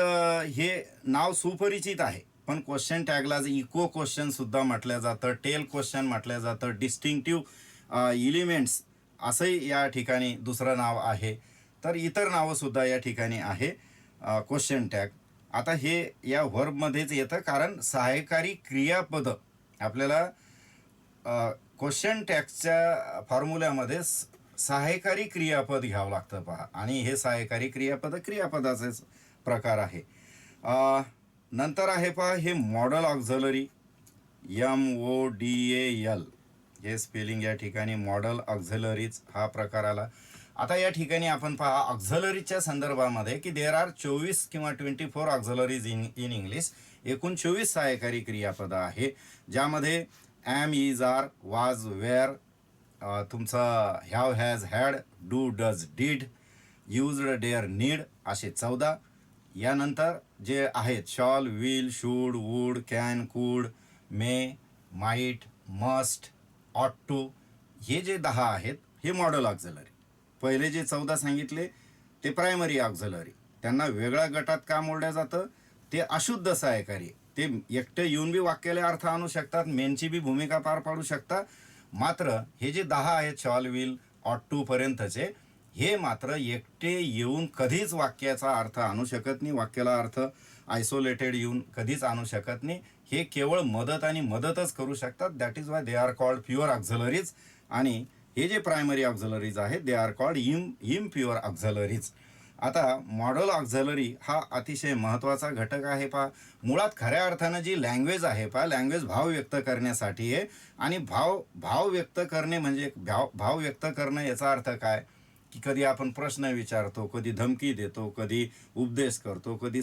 हे नाव सुपरिचित आहे, पण क्वेश्चन टॅगला इको क्वेश्चन सुद्धा म्हटलं जातं, टेल क्वेश्चन म्हटलं जातं, डिस्टिंक्टिव्ह एलिमेंट्स असंही या ठिकाणी दुसरं नाव आहे. तर इतर नावंसुद्धा या ठिकाणी आहे क्वेश्चन टॅग. आता हे या व्हर्बमध्येच येतं, कारण सहाय्यकारी क्रियापद आपल्याला क्वेश्चन टॅगच्या फॉर्म्युल्यामध्ये सहाय्यकारी क्रियापद घ्यावं लागतं पहा. आणि हे सहाय्यकारी क्रियापदाचेच प्रकार आहे. नंतर आहे पहा हे मॉडल ऑक्झलरी, MODAL हे स्पेलिंग या ठिकाणी मॉडल ऑक्झलरीज हा प्रकार आला. आता या ठिकाणी आपण पहा ऑक्झलरीच्या संदर्भामध्ये की देर आर 24 किंवा 24 ऑक्झलरीज इन इंग्लिश. एकूण 24 सहाय्यकारी क्रियापद आहे, ज्यामध्ये am, is, are, was, were, तुमचा have, has, had, do, does, did, used, dare, need असे 14. यानंतर जे आहेत shall, will, should, would, can, could, may, might, must, ought to, हे जे 10 आहेत हे मॉडल ऑक्झलरी. पहिले जे 14 सांगितले ते प्रायमरी ऑक्झलरी. त्यांना वेगळ्या गटात का मोडलं जातं, ते अशुद्ध सहाय्यकारी. ते एकटे येऊन बी वाक्याला अर्थ आणू शकतात, मेनची बी भूमिका पार पाडू शकतात. मात्र हे जे 10 आहेत शॉल, विल, ऑट टू पर्यंतचे, हे मात्र एकटे येऊन कधीच वाक्याचा अर्थ आणू शकत नाही, वाक्याला अर्थ आयसोलेटेड येऊन कधीच आणू शकत नाही. हे केवळ मदत आणि मदतच करू शकतात. That is why they are called pure auxiliaries. आणि हे जे प्रायमरी ऑक्झलरीज आहेत they are called impure auxiliaries. आता मॉडल ऑक्झलरी हा अतिशय महत्त्वाचा घटक आहे पहा. मुळात खऱ्या अर्थानं जी लँग्वेज आहे पहा, लँग्वेज भाव व्यक्त करण्यासाठी आहे. आणि भाव व्यक्त करणे म्हणजे भाव व्यक्त करणं याचा अर्थ काय, की कधी आपण प्रश्न विचारतो, कधी धमकी देतो, कधी उपदेश करतो, कधी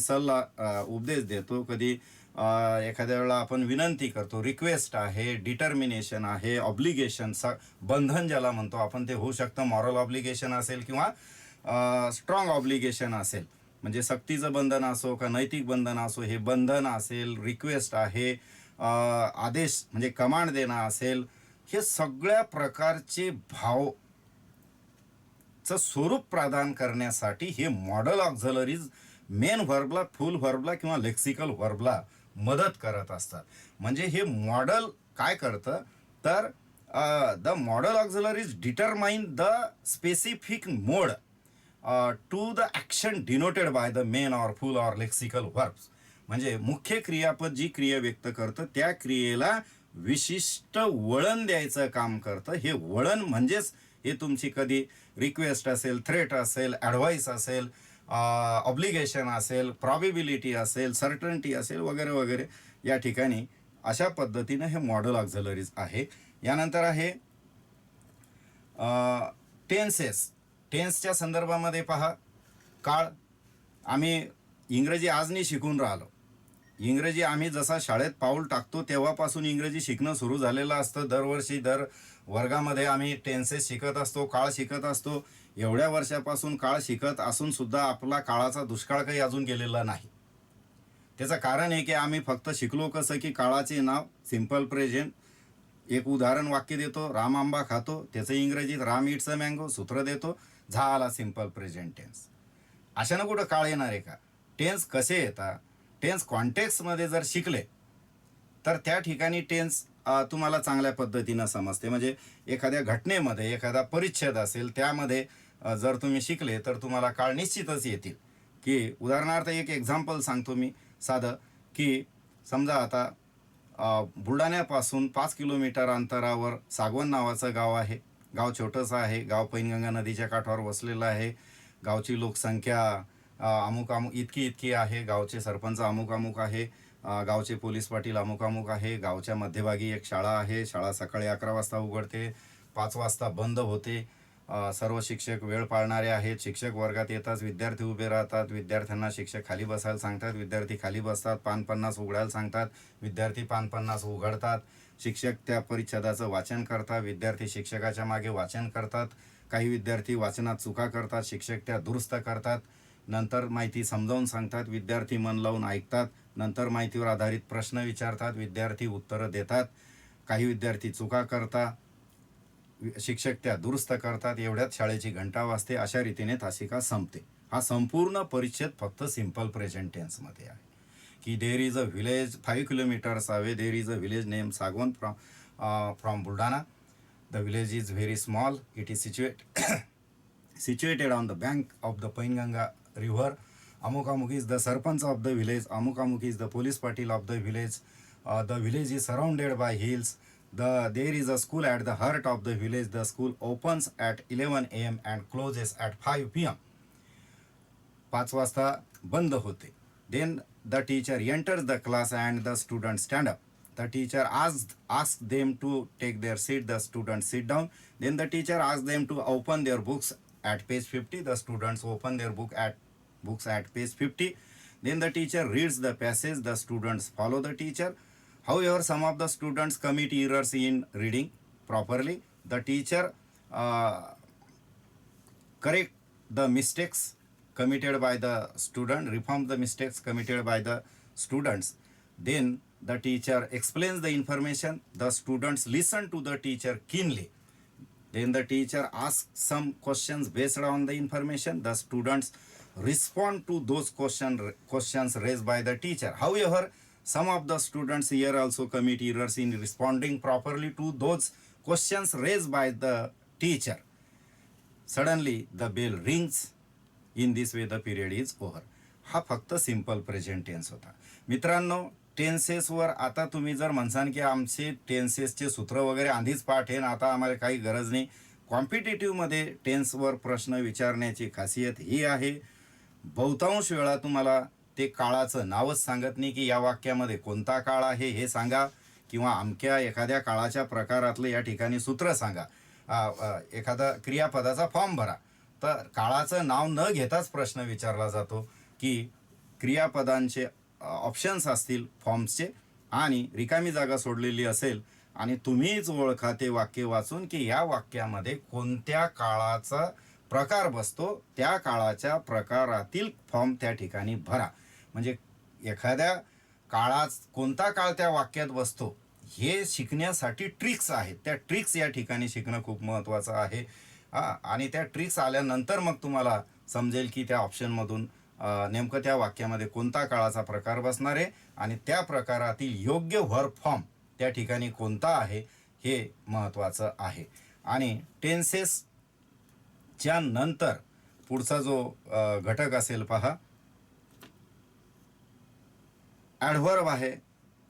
उपदेश देतो, कधी एखाद्या वेळेला आपण विनंती करतो, रिक्वेस्ट आहे, डिटर्मिनेशन आहे, ऑब्लिगेशन, बंधन ज्याला म्हणतो आपण, ते होऊ शकतं मॉरल ऑब्लिगेशन असेल किंवा स्ट्रॉंग ऑब्लिगेशन असेल. म्हणजे सक्तीचं बंधन असो का नैतिक बंधन असो, हे बंधन असेल, रिक्वेस्ट आहे, आदेश म्हणजे कमांड देणं असेल, हे सगळ्या प्रकारचे भावचं स्वरूप प्रदान करण्यासाठी हे मॉडल ऑक्झलरीज मेन व्हर्बला, फुल व्हर्बला किंवा लेक्सिकल व्हर्बला मदत करत असतात. म्हणजे हे मॉडल काय करतं तर the model auxiliaries determine the specific mode to the action denoted by the main or full or lexical verbs. म्हणजे मुख्य क्रियापद जी क्रिया व्यक्त करतं त्या क्रियेला विशिष्ट वळण द्यायचं काम करतं. हे वळण म्हणजेच हे तुमची कधी रिक्वेस्ट असेल, थ्रेट असेल, ॲडवाईस असेल, ऑब्लिगेशन असेल, प्रॉबिबिलिटी असेल, सर्टन्टी असेल वगैरे वगैरे, या ठिकाणी अशा पद्धतीनं हे मॉडल ऑक्झलरीज आहे. यानंतर आहे टेन्सेस. टेन्सच्या संदर्भामध्ये पहा, काळ. आम्ही इंग्रजी आज नाही शिकून राहिलो. इंग्रजी आम्ही जसा शाळेत पाऊल टाकतो तेव्हापासून इंग्रजी शिकणं सुरू झालेलं असतं. दरवर्षी दर वर्गामध्ये आम्ही टेन्सेस शिकत असतो, काळ शिकत असतो. एवढ्या वर्षापासून काळ शिकत असून सुद्धा आपला काळाचा दुष्काळ काही अजून गेलेला नाही. त्याचं कारण आहे की आम्ही फक्त शिकलो कसं की काळाचे नाव सिम्पल प्रेझेंट. एक उदाहरण वाक्य देतो, राम आंबा खातो, त्याचं इंग्रजीत राम इट्स अ मँगो, सूत्र देतो, झाला सिम्पल प्रेझेंट टेन्स. अशानं कुठं काळ येणार आहे का? टेन्स कसे येतात? टेन्स कॉन्टेक्स्टमध्ये जर शिकले तर त्या ठिकाणी टेन्स तुम्हाला चांगल्या पद्धतीनं समजते. म्हणजे एखाद्या घटनेमध्ये एखादा परिच्छेद असेल त्यामध्ये जर तुम्ही शिकले तर तुम्हाला काळ निश्चितच येतील. की उदाहरणार्थ एक एक्झाम्पल सांगतो मी साधं, की समजा आता बुलढाण्यापासून 5 किलोमीटर अंतरावर सागवण नावाचं गाव आहे. गाव छोटंसं आहे. गाव पैनगंगा नदीच्या काठावर वसलेलं आहे. गावची लोकसंख्या अमुक अमुक इतकी इतकी आहे. गावचे सरपंच अमुक अमुक आहे. गावचे पोलीस पाटील अमुक अमुक आहे. गावच्या मध्यभागी एक शाळा आहे. शाळा सकाळी 11 वाजता उघडते, 5 वाजता बंद होते. सर्व शिक्षक वेळ पाळणारे आहेत. शिक्षक वर्गात येताच विद्यार्थी उभे राहतात. विद्यार्थ्यांना शिक्षक खाली बसायला सांगतात. विद्यार्थी खाली बसतात. पान 50 उघडायला सांगतात. विद्यार्थी पान 50 उघडतात. शिक्षक त्या परिच्छेदाचं वाचन करतात. विद्यार्थी शिक्षकाच्या मागे वाचन करतात. काही विद्यार्थी वाचनात चुका करतात. शिक्षक त्या दुरुस्त करतात. नंतर माहिती समजावून सांगतात. विद्यार्थी मन लावून ऐकतात. नंतर माहितीवर आधारित प्रश्न विचारतात. विद्यार्थी उत्तरं देतात. काही विद्यार्थी चुका करतात. शिक्षक त्या दुरुस्त करतात. एवढ्यात शाळेची घंटा वाजते. अशा रीतीने तासिका संपते. हा संपूर्ण परिच्छेद फक्त सिम्पल प्रेझेंट टेन्समध्ये आहे. की there is a village 5 kilometres away, there is a village name Sagwan from Buldhana. The village is very small. It is situated on the bank of the Painganga river. Amuk Amuk is the sarpanch of the village. Amuk Amuk is the police patil of the village. The village is surrounded by hills. There is a school at the heart of the village. The school opens at 11 a.m. and closes at 5 p.m. 5 वाजता बंद होते. Then the teacher enters the class and the students stand up. The teacher asks them to take their seat. The students sit down. Then the teacher asks them to open their books at page 50. The students open their books at page 50. Then the teacher reads the passage. The students follow the teacher. However, some of the students commit errors in reading properly. The teacher correct the mistakes committed by the student, reform the mistakes committed by the students. Then the teacher explains the information. The students listen to the teacher keenly. Then the teacher asks some questions based on the information. The students respond to those questions raised by the teacher. However, some of the students here also commit errors in responding properly to those questions raised by the teacher. Suddenly the bell rings. In this way the period is over. हा फक्त simple present tense होता. मित्रांनो, टेन्सेसवर आता तुम्ही जर म्हणसान की आमचे टेन्सेसचे सूत्र वगैरे आधीच पाठ आहे ना, आता आम्हाला काही गरज नाही. कॉम्पिटेटिव्हमध्ये टेन्सवर प्रश्न विचारण्याची खासियत ही आहे, बहुतांश वेळा तुम्हाला ते काळाचं नावच सांगत नाही की या वाक्यामध्ये कोणता काळ आहे हे सांगा, किंवा अमक्या एखाद्या काळाच्या प्रकारातलं या ठिकाणी सूत्र सांगा, एखादा क्रियापदाचा फॉर्म भरा. तर काळाचं नाव न घेताच प्रश्न विचारला जातो की क्रियापदांचे ऑप्शन्स असतील फॉर्म्सचे, आणि रिकामी जागा सोडलेली असेल आणि तुम्हीच ओळखा ते वाक्य वाचून की या वाक्यामध्ये कोणत्या काळाचा प्रकार बसतो त्या काळाच्या प्रकारातील फॉर्म त्या ठिकाणी भरा. म्हणजे एखाद्या काळात कोणता काळ त्या वाक्यात बसतो हे शिकण्यासाठी ट्रिक्स आहेत. त्या ट्रिक्स या ठिकाणी शिकणं खूप महत्त्वाचं आहे. आणि त्या ट्रिक्स आल्यानंतर मग तुम्हाला समजेल की त्या ऑप्शनमधून नेमकं त्या वाक्यामध्ये कोणता काळाचा प्रकार बसणार आहे आणि त्या प्रकारातील योग्य व्हर्ब फॉर्म त्या ठिकाणी कोणता आहे हे महत्त्वाचं आहे. आणि टेन्सेसच्या नंतर पुढचा जो घटक असेल पहा, ॲडव्हर्ब आहे,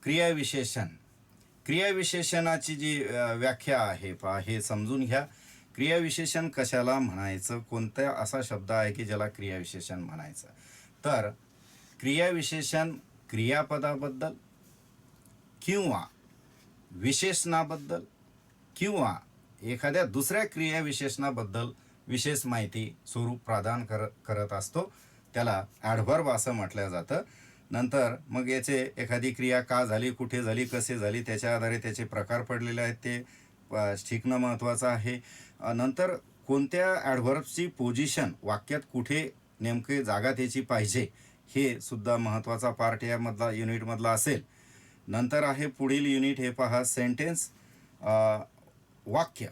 क्रियाविशेषण. क्रियाविशेषणाची जी व्याख्या आहे पहा, हे समजून घ्या. क्रियाविशेषण कशाला म्हणायचं, कोणता असा शब्द आहे की ज्याला क्रियाविशेषण म्हणायचं. तर क्रियाविशेषण क्रियापदाबद्दल किंवा विशेषणाबद्दल किंवा एखाद्या दुसऱ्या क्रियाविशेषणाबद्दल विशेष माहिती स्वरूप प्रदान करत असतो. त्याला ॲडव्हर्ब असं म्हटलं जातं. नंतर मग याचे एखादी क्रिया का झाली, कुठे झाली, कसे झाली, त्याच्या आधारे त्याचे प्रकार पडलेले आहेत, ते शिकणं महत्त्वाचं आहे. नंतर कोणत्या ॲडव्हर्बची पोझिशन वाक्यात कुठे नेमके जागा त्याची पाहिजे हे सुद्धा महत्त्वाचा पार्ट यामधला युनिटमधला असेल. नंतर आहे पुढील युनिट, हे पहा, सेंटेन्स, वाक्य.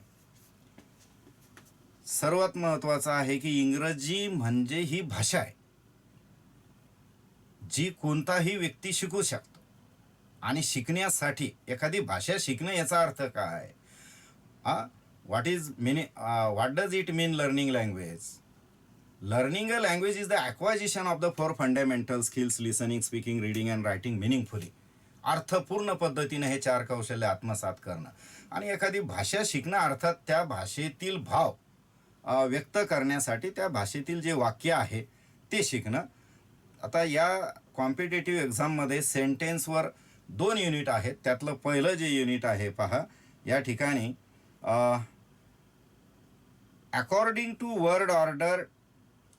सर्वात महत्त्वाचं आहे की इंग्रजी म्हणजे ही भाषा आहे जी कोणताही व्यक्ती शिकू शकतो. आणि शिकण्यासाठी एखादी भाषा शिकणं याचा अर्थ काय, what does it mean learning language? Learning a language is the acquisition of the 4 fundamental skills: listening, speaking, reading and writing meaningfully. अर्थपूर्ण पद्धतीने हे 4 कौशल्य आत्मसात करणं. आणि एखादी भाषा शिकणं अर्थात त्या भाषेतील भाव व्यक्त करण्यासाठी त्या भाषेतील जे वाक्य आहे ते शिकणं. आता या कॉम्पिटेटिव्ह एक्झाममध्ये सेंटेन्सवर 2 युनिट आहेत. त्यातलं पहिलं जे युनिट आहे पहा, या ठिकाणी according to word order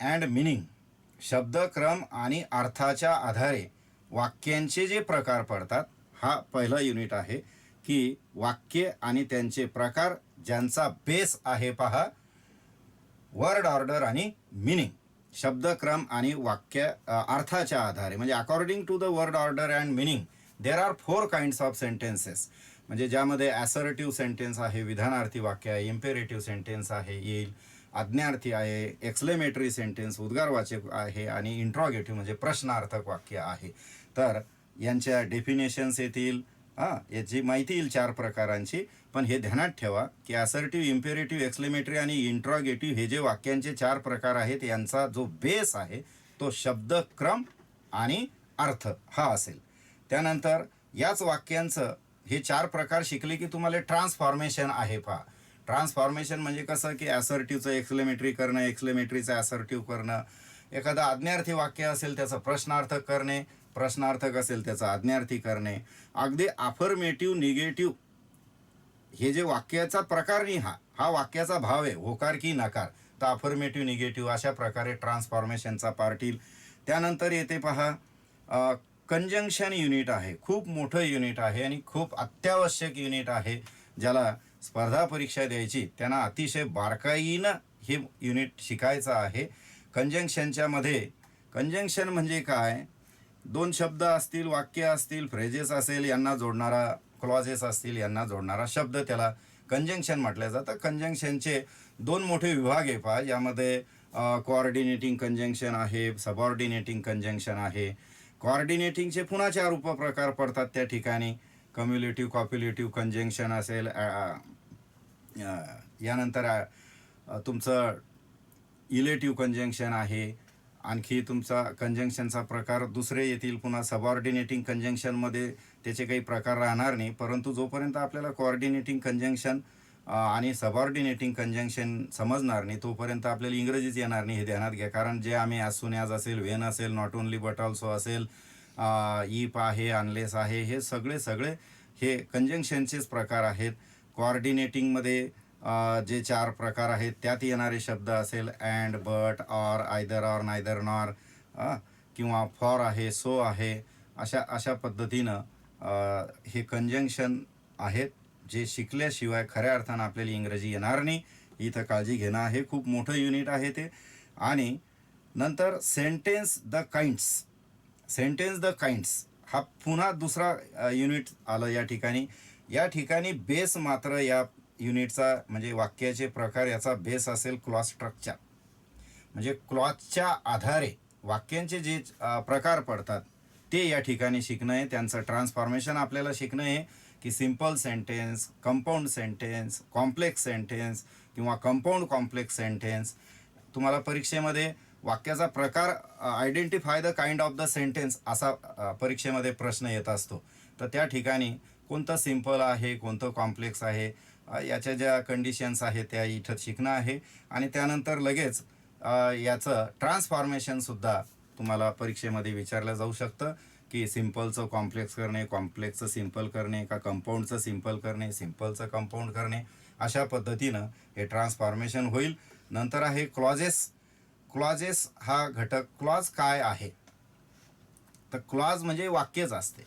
and meaning, शब्दक्रम आणि अर्थाच्या आधारे वाक्यांचे जे प्रकार पडतात, हा पहिला युनिट आहे. की वाक्य आणि त्यांचे प्रकार ज्यांचा बेस आहे पहा, वर्ड ऑर्डर आणि मिनिंग, शब्दक्रम आणि वाक्य अर्थाच्या आधारे. म्हणजे according to the word order and meaning there are 4 kinds of sentences. म्हणजे ज्यामध्ये ॲसर्टिव्ह सेंटेन्स आहे, विधानार्थी वाक्य आहे, इम्पेरेटिव्ह सेंटेन्स आहे येईल, आज्ञार्थी आहे, एक्सक्लेमेटरी सेंटेन्स उद्गारवाचक आहे, आणि इंट्रॉगेटिव्ह म्हणजे प्रश्नार्थक वाक्य आहे. तर यांच्या डेफिनेशन्स येतील, याची माहिती येईल 4 प्रकारांची. पण हे ध्यानात ठेवा की असर्टिव्ह, इम्पेरेटिव्ह, एक्सक्लेमेटरी आणि इंट्रॉगेटिव्ह हे जे वाक्यांचे 4 प्रकार आहेत यांचा जो बेस आहे तो शब्दक्रम आणि अर्थ हा असेल. त्यानंतर याच वाक्यांचं हे 4 प्रकार शिकले की तुम्हाला ट्रान्सफॉर्मेशन आहे पहा. ट्रान्सफॉर्मेशन म्हणजे कसं की असर्टिव्हचं एक्सक्लेमेटरी करणं, एक्सक्लेमेटरीचं असर्टिव्ह करणं, एखादं आज्ञार्थी वाक्य असेल त्याचं प्रश्नार्थक करणे, प्रश्नार्थक असेल त्याचा आज्ञार्थी करणे. अगदी अफर्मेटिव्ह, निगेटिव्ह हे जे वाक्याचा प्रकार नाही, हा वाक्याचा भाव आहे, होकार की नकार, तर अफर्मेटिव्ह, निगेटिव्ह अशा प्रकारे ट्रान्सफॉर्मेशनचा पार्ट येईल. त्यानंतर येते पहा कंजंक्शन युनिट आहे. खूप मोठं युनिट आहे आणि खूप अत्यावश्यक युनिट आहे. ज्याला स्पर्धा परीक्षा द्यायची त्यांना अतिशय बारकाईनं हे युनिट शिकायचं आहे. कंजंक्शनच्या मध्ये, कंजंक्शन म्हणजे काय, 2 शब्द असतील, वाक्य असतील, फ्रेजेस असेल, यांना जोडणारा क्लॉजेस असतील, यांना जोडणारा शब्द, त्याला कंजंक्शन म्हटलं जातं. कंजंक्शनचे 2 मोठे विभाग आहे पहा. यामध्ये कोऑर्डिनेटिंग कंजंक्शन आहे, सबऑर्डिनेटिंग कंजंक्शन आहे. कोऑर्डिनेटिंगचे पुन्हा 4 उपप्रकार पडतात त्या ठिकाणी. कम्युलेटिव्ह, कॉप्युलेटिव्ह कंजंक्शन असेल, यानंतर तुमचं इलेटिव्ह कंजंक्शन आहे. आणखी तुमचा कंजंक्शनचा प्रकार दुसरे येतील. पुन्हा सबऑर्डिनेटिंग कंजंक्शनमध्ये त्याचे काही प्रकार राहणार नाही. परंतु जोपर्यंत आपल्याला कोऑर्डिनेटिंग कंजंक्शन आणि सबऑर्डिनेटिंग कंजंक्शन समजणार नाही तोपर्यंत आपल्याला इंग्रजीच येणार नाही, हे ध्यानात घ्या. कारण जे आम्ही ॲज सून ॲज असेल, व्हेन असेल, नॉट ओनली बट ऑल्सो असेल, इफ आहे, अनलेस आहे, हे सगळे हे कंजंक्शनचेच प्रकार आहेत. कोऑर्डिनेटिंगमध्ये जे 4 प्रकार आहेत त्यात येणारे शब्द असेल and, but, or, either, or, neither, nor, किंवा फॉर आहे, सो आहे, अशा पद्धतीनं हे कंजंक्शन आहेत जे शिकल्याशिवाय खऱ्या अर्थानं आपल्याला इंग्रजी येणार नाही. इथं काळजी घेणं आहे. खूप मोठं युनिट आहे ते. आणि नंतर sentence the kinds. Sentence the kinds हा पुन्हा दुसरा युनिट आलं या ठिकाणी. या ठिकाणी बेस मात्र या युनिटचा म्हणजे वाक्याचे प्रकार याचा बेस असेल क्लॉज स्ट्रक्चर. म्हणजे क्लॉजच्या आधारे वाक्यांचे जे प्रकार पडतात ते या ठिकाणी शिकणं आहे. त्यांचं ट्रान्सफॉर्मेशन आपल्याला शिकणं आहे की simple sentence, compound sentence, complex sentence किंवा कंपाऊंड कॉम्प्लेक्स सेंटेन्स. तुम्हाला परीक्षेमध्ये वाक्याचा प्रकार identify the kind of the sentence असा परीक्षेमध्ये प्रश्न येत असतो. तर त्या ठिकाणी कोणतं सिम्पल आहे, कोणतं कॉम्प्लेक्स आहे, याच्या ज्या कंडिशन्स आहेत त्या इथं शिकणं आहे. आणि त्यानंतर लगेच याचं ट्रान्सफॉर्मेशनसुद्धा तुम्हाला परीक्षेमध्ये विचारलं जाऊ शकतं की सिम्पलचं कॉम्प्लेक्स करणे, कॉम्प्लेक्सचं सिम्पल करणे, का कंपाऊंडचं सिम्पल करणे, सिम्पलचं कंपाऊंड करणे. अशा पद्धतीनं हे ट्रान्सफॉर्मेशन होईल. नंतर आहे क्लॉजेस. क्लॉजेस हा घटक. क्लॉज काय आहे? तर क्लॉज म्हणजे वाक्यच असते.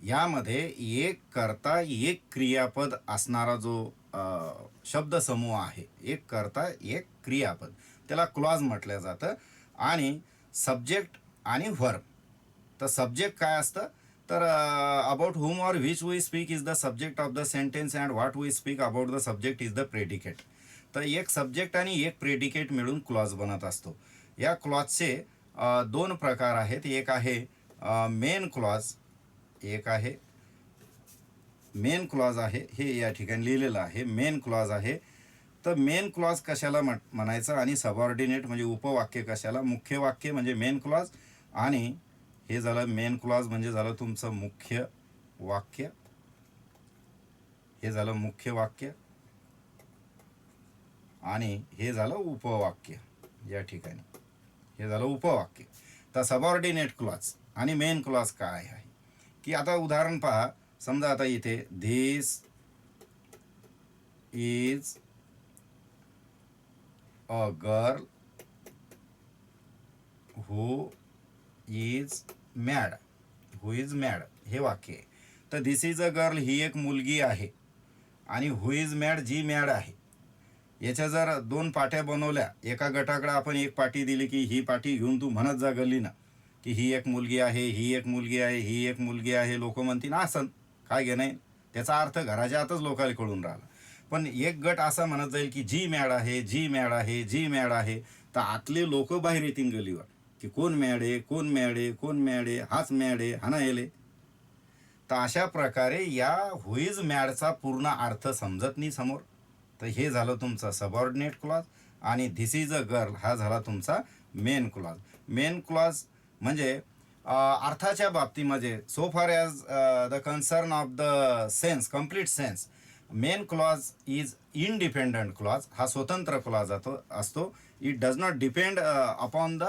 यामध्ये एक कर्ता एक क्रियापद असणारा जो शब्दसमूह आहे, एक कर्ता एक क्रियापद, त्याला क्लॉज म्हटलं जातं. आणि सब्जेक्ट आणि व्हर्ब. तर सब्जेक्ट काय असतं? तर about whom or which we speak is the subject of the sentence and what we speak about the subject is the predicate. तर एक सब्जेक्ट आणि एक प्रेडिकेट मिळून क्लॉज बनत असतो. या क्लॉजचे दोन प्रकार आहेत. एक आहे मेन क्लॉज, एक आहे मेन क्लॉज आहे. हे या ठिकाणी लिहिलेलं आहे मेन क्लॉज आहे. तर मेन क्लॉज कशाला म्हणायचं आणि सबऑर्डिनेट म्हणजे उपवाक्य कशाला? मुख्य वाक्य म्हणजे मेन क्लॉज. आणि हे झालं मेन क्लॉज म्हणजे झालं तुमचं मुख्य वाक्य. हे झालं मुख्य वाक्य आणि हे झालं उपवाक्य. या ठिकाणी हे झालं उपवाक्य. तर सबऑर्डिनेट क्लॉज आणि मेन क्लॉज काय आहे की आता उदाहरण पहा. समजा आता इथे this is a girl who is mad. Who is mad हे वाक्य आहे. तर धिस इज अ गर्ल ही एक मुलगी आहे आणि हू इज मॅड जी मॅड आहे. याच्या जर दोन पाट्या बनवल्या, एका गटाकडे आपण एक पाटी दिली की ही पाटी घेऊन तू म्हणत जा गल्लीनं की ही एक मुलगी आहे, ही एक मुलगी आहे, ही एक मुलगी आहे. लोक म्हणतील असं काय घे नाही, त्याचा अर्थ घराच्या आतच लोकांना कळून राहिला. पण एक गट असा म्हणत जाईल की जी मॅड आहे, जी मॅड आहे, जी मॅड आहे. तर आतले लोक बाहेर येतील गलीवर की कोण मॅड आहे, कोण मॅड आहे, कोण मॅड आहे, हाच मॅड आहे, हा ना येले. तर अशा प्रकारे या हु इज मॅडचा पूर्ण अर्थ समजत नाही समोर. तर हे झालं तुमचा सबऑर्डिनेट क्लॉज. आणि धिस इज अ गर्ल हा झाला तुमचा मेन क्लॉज. मेन क्लॉज म्हणजे अर्थाच्या बाबतीमध्ये so far as the concern of the sense, complete sense, main clause is independent clause. हा स्वतंत्र क्लॉज असतो. It does not depend upon the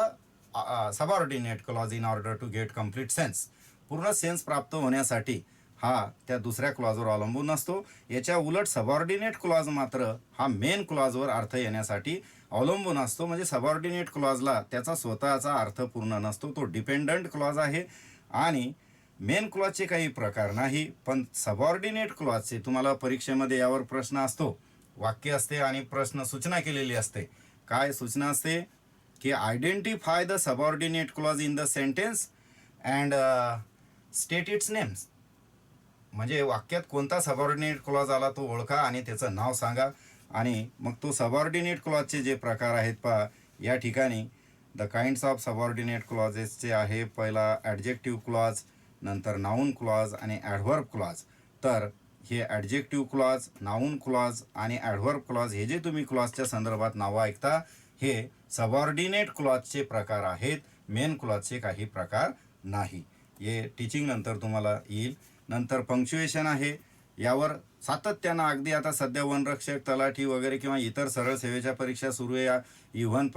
subordinate clause in order to get complete sense. पूर्ण sense प्राप्त होण्यासाठी हा त्या दुसऱ्या क्लॉजवर अवलंबून नसतो. याच्या उलट सबऑर्डिनेट क्लॉज मात्र हा मेन क्लॉजवर अर्थ येण्यासाठी अवलंबून असतो. म्हणजे सबऑर्डिनेट क्लॉजला त्याचा स्वतःचा अर्थ पूर्ण नसतो, तो डिपेंडंट क्लॉज आहे. आणि मेन क्लॉजचे काही प्रकार नाही, पण सबऑर्डिनेट क्लॉजचे तुम्हाला परीक्षेमध्ये यावर प्रश्न असतो. वाक्य असते आणि प्रश्न सूचना केलेली असते. काय सूचना असते की identify the subordinate clause in the sentence and state it's names. म्हणजे वाक्यात कोणता सबऑर्डिनेट क्लॉज आला तो ओळखा आणि त्याचं नाव सांगा. आणि मग तो सबऑर्डिनेट क्लॉजचे जे प्रकार आहेत पहा या ठिकाणी. द काइंड्स ऑफ सबऑर्डिनेट क्लॉजेसचे आहे पहिला ॲडजेक्टिव्ह क्लॉज, नंतर नाऊन क्लॉज आणि ॲडव्हर्ब क्लॉज. तर हे ॲडजेक्टिव्ह क्लॉज, नाऊन क्लॉज आणि ॲडव्हर्ब क्लॉज हे जे तुम्ही क्लॉजच्या संदर्भात नावं ऐकता हे सबऑर्डिनेट क्लॉजचे प्रकार आहेत. मेन क्लॉजचे काही प्रकार नाही. हे टीचिंग नंतर तुम्हाला येईल. नंतर पंक्च्युएशन आहे. यावर सातत्यानं अगदी आता सध्या वनरक्षक, तलाठी वगैरे किंवा इतर सरळ सेवेच्या परीक्षा सुरू आहे. इव्हन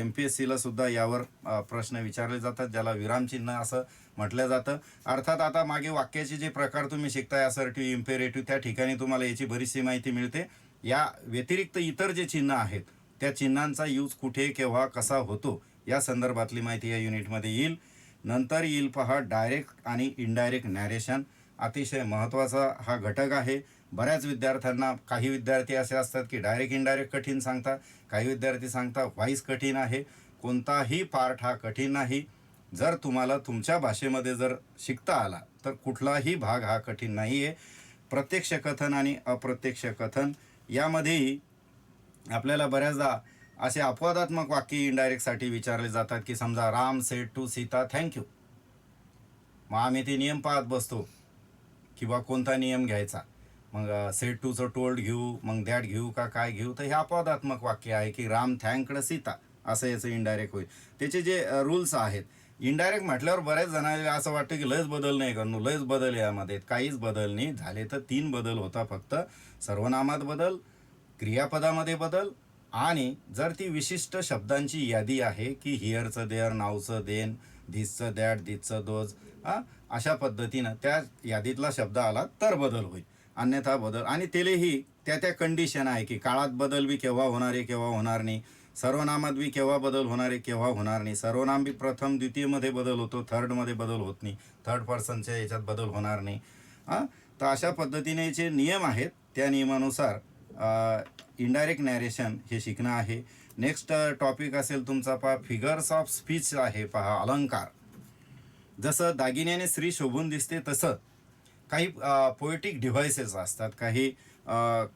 MPSCला सुद्धा यावर प्रश्न विचारले जातात, ज्याला विरामचिन्ह असं म्हटलं जातं. अर्थात आता मागे वाक्याचे जे प्रकार तुम्ही शिकताय असर्टिव्ह, इम्पेरेटिव्ह, त्या ठिकाणी तुम्हाला याची बरीचशी माहिती मिळते. या व्यतिरिक्त इतर जे चिन्ह आहेत त्या चिन्हांचा यूज कुठे, केव्हा, कसा होतो या संदर्भातली माहिती या युनिटमध्ये येईल. नंतर येईल पहा डायरेक्ट आणि इनडायरेक्ट नॅरेशन. अतिशय महत्त्वाचा हा घटक आहे. बऱ्याच विद्यार्थ्यांना, काही विद्यार्थी असे असतात की डायरेक्ट इनडायरेक्ट कठीण सांगतात, काही विद्यार्थी सांगतात व्हॉईस कठीण आहे. कोणताही पार्ट हा कठीण नाही. जर तुम्हाला तुमच्या भाषेमध्ये जर शिकता आला तर कुठलाही भाग हा कठीण नाही आहे. प्रत्यक्ष कथन आणि अप्रत्यक्ष कथन यामध्येही आपल्याला बऱ्याचदा असे अपवादात्मक वाक्य इनडायरेक्टसाठी विचारले जातात, की समजा Ram said to Sita thank you. मग आम्ही ते नियम पाहत बसतो किंवा कोणता नियम घ्यायचा. मग सेड टूचं टोल्ड घेऊ, मग दॅट घेऊ का काय घेऊ. तर हे अपवादात्मक वाक्य आहे की राम थँक्ड सीता, असं याचं इनडायरेक्ट होईल. त्याचे जे रूल्स आहेत, इनडायरेक्ट म्हटल्यावर बऱ्याच जणांना असं वाटतं की लयच बदल नाही करणं, लयच बदल यामध्ये. काहीच बदल नाही झाले. तर 3 बदल होता फक्त. सर्वनामात बदल, क्रियापदामध्ये बदल, आणि जर ती विशिष्ट शब्दांची यादी आहे की हिअरचं देअर, नावचं देन, धिसचं दॅट, दिसचं दोज, अशा पद्धतीनं त्या यादीतला शब्द आला तर बदल होईल. अन्यथा बदल, आणि तेलेही त्या कंडिशन आहे की काळात बदल बी केव्हा होणार आहे, केव्हा होणार नाही. सर्वनामात बी केव्हा बदल होणार आहे, केव्हा होणार नाही. सर्वनाम बी प्रथम द्वितीयमध्ये बदल होतो, थर्डमध्ये बदल होत नाही, थर्ड पर्सनच्या याच्यात बदल होणार नाही. तर अशा पद्धतीने जे नियम आहेत त्या नियमानुसार इनडायरेक्ट नॅरेशन हे शिकणं आहे. नेक्स्ट टॉपिक असेल तुमचा पहा फिगर्स ऑफ स्पीच आहे. पहा अलंकार. जसं दागिन्याने स्त्री शोभून दिसते तसं काही पोएटिक डिव्हाइसेस असतात. काही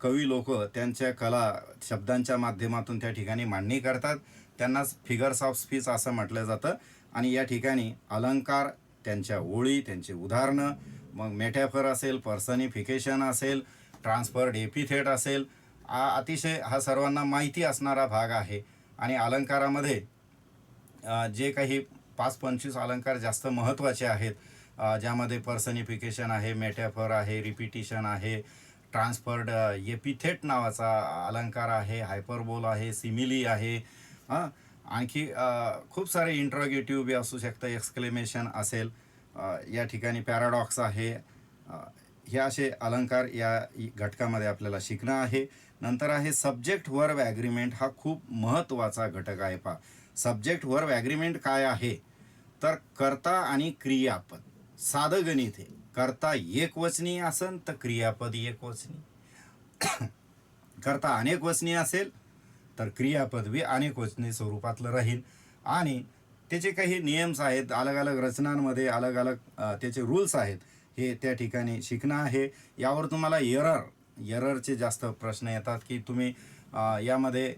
कवी लोक त्यांच्या कला शब्दांच्या माध्यमातून त्या ठिकाणी मांडणी करतात. त्यांनाच फिगर्स ऑफ स्पीच असं म्हटलं जातं. आणि या ठिकाणी अलंकार, त्यांच्या ओळी, त्यांची उदाहरणं, मग मेटॅफर असेल, पर्सनिफिकेशन असेल, ट्रान्सफर्ड एपिथेट असेल, अतिशय हा सर्वांना माहिती असणारा भाग आहे. आणि अलंकारामध्ये जे काही 5-25 अलंकार जास्त महत्त्वाचे आहेत, ज्यामध्ये पर्सनिफिकेशन आहे, मेटॅफर आहे, रिपिटिशन आहे, ट्रान्सफर्ड एपिथेट नावाचा अलंकार आहे, हायपरबोल आहे, सिमिली आहे, आणखी खूप सारे इंट्रोगेटिव्ह बी असू शकतं, एक्सक्लेमेशन असेल, या ठिकाणी पॅराडॉक्स आहे. हे असे अलंकार या घटकामध्ये आपल्याला शिकणं आहे. नंतर आहे सब्जेक्ट वर्ब ॲग्रीमेंट. हा खूप महत्त्वाचा घटक आहे. पहा, सब्जेक्ट वर्ब ॲग्रीमेंट काय आहे, तर कर्ता आणि क्रियापद. साधं गणित आहे. कर्ता एकवचनी असेल तर क्रियापद एकवचनी, कर्ता अनेकवचनी असेल तर क्रियापद बी अनेकवचनी स्वरूपातलं राहील. आणि त्याचे काही नियम्स आहेत, अलग अलग रचनांमध्ये अलग अलग त्याचे रूल्स आहेत. हे त्या ठिकाणी शिकणं आहे. यावर तुम्हाला एररचे जास्त प्रश्न येतात की तुम्ही यामध्ये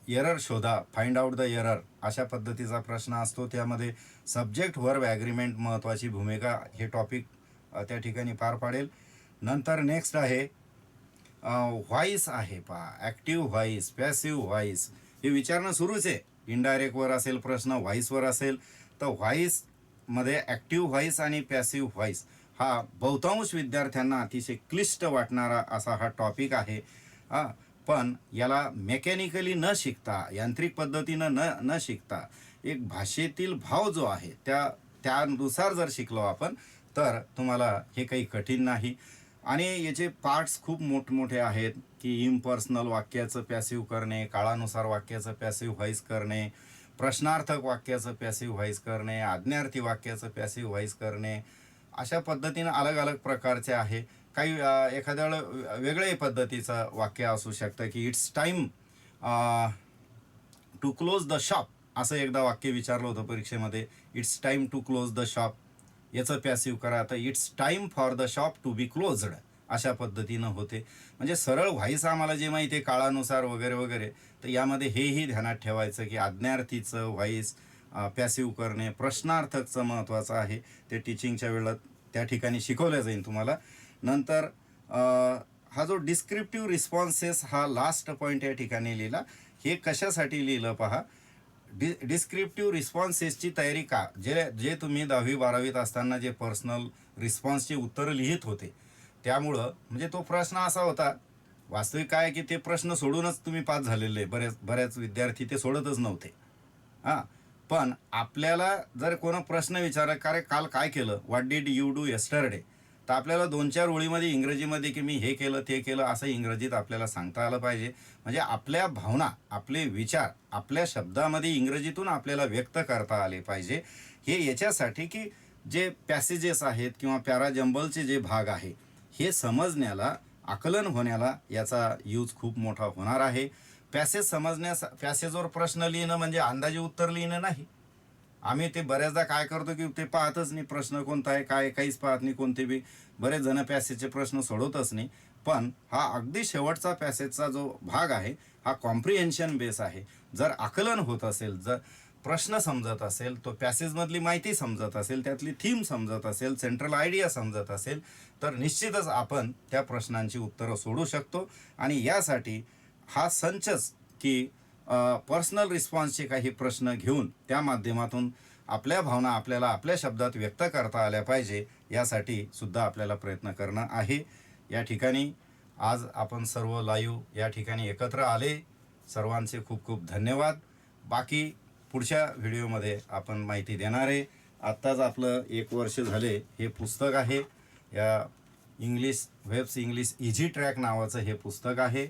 एरर शोधा, फाइंड आउट द एरर, अशा पद्धतीचा प्रश्न असतो. त्यामध्ये सब्जेक्ट वर्ब ॲग्रीमेंट महत्त्वाची भूमिका हे टॉपिक त्या ठिकाणी पार पाडेल. नंतर नेक्स्ट आहे व्हॉईस आहे. पहा, ॲक्टिव्ह व्हॉईस, पॅसिव्ह व्हॉईस, हे विचारणं सुरूच आहे. इनडायरेक्टवर असेल प्रश्न, व्हॉईसवर असेल तर व्हॉईसमध्ये ॲक्टिव्ह व्हॉईस आणि पॅसिव्ह व्हॉईस हा बहुतांश विद्यार्थ्यांना अतिशय क्लिष्ट वाटणारा असा हा टॉपिक आहे. पण याला मेकॅनिकली न शिकता, यांत्रिक पद्धतीनं न शिकता, एक भाषेतील भाव जो आहे त्यानुसार जर शिकलो आपण तर तुम्हाला हे काही कठीण नाही. आणि याचे पार्ट्स खूप मोठमोठे आहेत की इम्पर्सनल वाक्याचं पॅसिव्ह करणे, काळानुसार वाक्याचं पॅसिव्ह व्हॉईस करणे, प्रश्नार्थक वाक्याचं पॅसिव्ह व्हॉईस करणे, आज्ञार्थी वाक्याचं पॅसिव्ह व्हॉईस करणे, अशा पद्धतीनं अलग अलग प्रकारचे आहे. काही एखाद्या वेळेला वेगळ्या पद्धतीचं वाक्य असू शकतं की it's time to close the shop, असं एकदा वाक्य विचारलं होतं परीक्षेमध्ये. It's time to close the shop, याचं पॅसिव्ह करा तर it's time for the shop to be closed, अशा पद्धतीनं होते. म्हणजे सरळ व्हॉईस आम्हाला जे माहिती आहे काळानुसार वगैरे वगैरे, तर यामध्ये हेही ध्यानात ठेवायचं की आज्ञार्थीचं व्हॉईस पॅसिव्ह करणे, प्रश्नार्थकचं महत्त्वाचं आहे. ते टीचिंगच्या वेळेला त्या ठिकाणी शिकवलं जाईल तुम्हाला. नंतर हा जो डिस्क्रिप्टिव्ह रिस्पॉन्सेस हा लास्ट पॉईंट या ठिकाणी लिहिला. हे कशासाठी लिहिलं पहा, डिस्क्रिप्टिव्ह रिस्पॉन्सेसची तयारी का, जे तुम्ही 10वी-12वीत असताना जे पर्सनल रिस्पॉन्सची उत्तरं लिहित होते त्यामुळं, म्हणजे तो प्रश्न असा होता, वास्तविक काय की ते प्रश्न सोडूनच तुम्ही पास झालेले, बऱ्याच विद्यार्थी ते सोडतच नव्हते. पण आपल्याला जर कोण प्रश्न विचारला, का काल काय केलं, what did you do yesterday, तर आपल्याला 2-4 ओळीमध्ये इंग्रजीमध्ये की मी हे केलं ते केलं असं इंग्रजीत आपल्याला सांगता आलं पाहिजे. म्हणजे आपल्या भावना, आपले विचार आपल्या शब्दामध्ये इंग्रजीतून आपल्याला व्यक्त करता आले पाहिजे. हे याच्यासाठी की जे पॅसेजेस आहेत किंवा पॅराजंबलचे जे भाग आहे हे समजण्याला, आकलन होण्याला याचा यूज खूप मोठा होणार आहे. पॅसेजवर प्रश्न लिहिणं म्हणजे अंदाजे उत्तर लिहिणं नाही. आम्ही ते बऱ्याचदा काय करतो की ते पाहतच नाही प्रश्न कोणता आहे, काय काहीच पाहत नाही. कोणते बी बरेच जण पॅसेजचे प्रश्न सोडवतच नाही. पण हा अगदी शेवटचा पॅसेजचा जो भाग आहे हा कॉम्प्रिहेन्शन बेस आहे. जर आकलन होत असेल, जर प्रश्न समजत असेल, तो पॅसेजमधली माहिती समजत असेल, त्यातली थीम समजत असेल, सेंट्रल आयडिया समजत असेल, तर निश्चितच आपण त्या प्रश्नांची उत्तरं सोडू शकतो. आणि यासाठी हा संचच की पर्सनल रिस्पॉन्सचे काही प्रश्न घेऊन त्या माध्यमातून आपल्या भावना आपल्याला आपल्या शब्दात व्यक्त करता आल्या पाहिजे, यासाठी सुद्धा आपल्याला प्रयत्न करणं आहे. या ठिकाणी आज आपण सर्व लाईव्ह या ठिकाणी एकत्र आले. सर्वांचे खूप खूप धन्यवाद. बाकी पुढच्या व्हिडिओमध्ये आपण माहिती देणार आहे. आत्ताच आपलं 1 वर्ष झाले हे पुस्तक आहे. या वेब्स इंग्लिश इझी ट्रॅक नावाचं हे पुस्तक आहे.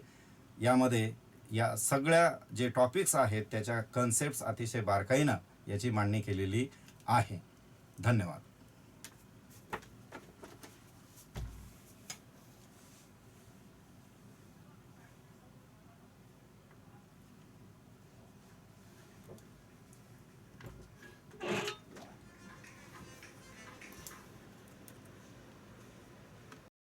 यामध्ये या सगळ्या जे टॉपिक्स आहेत त्याच्या कन्सेप्ट्स अतिशय बारकाईनं याची मांडणी केलेली आहे. धन्यवाद.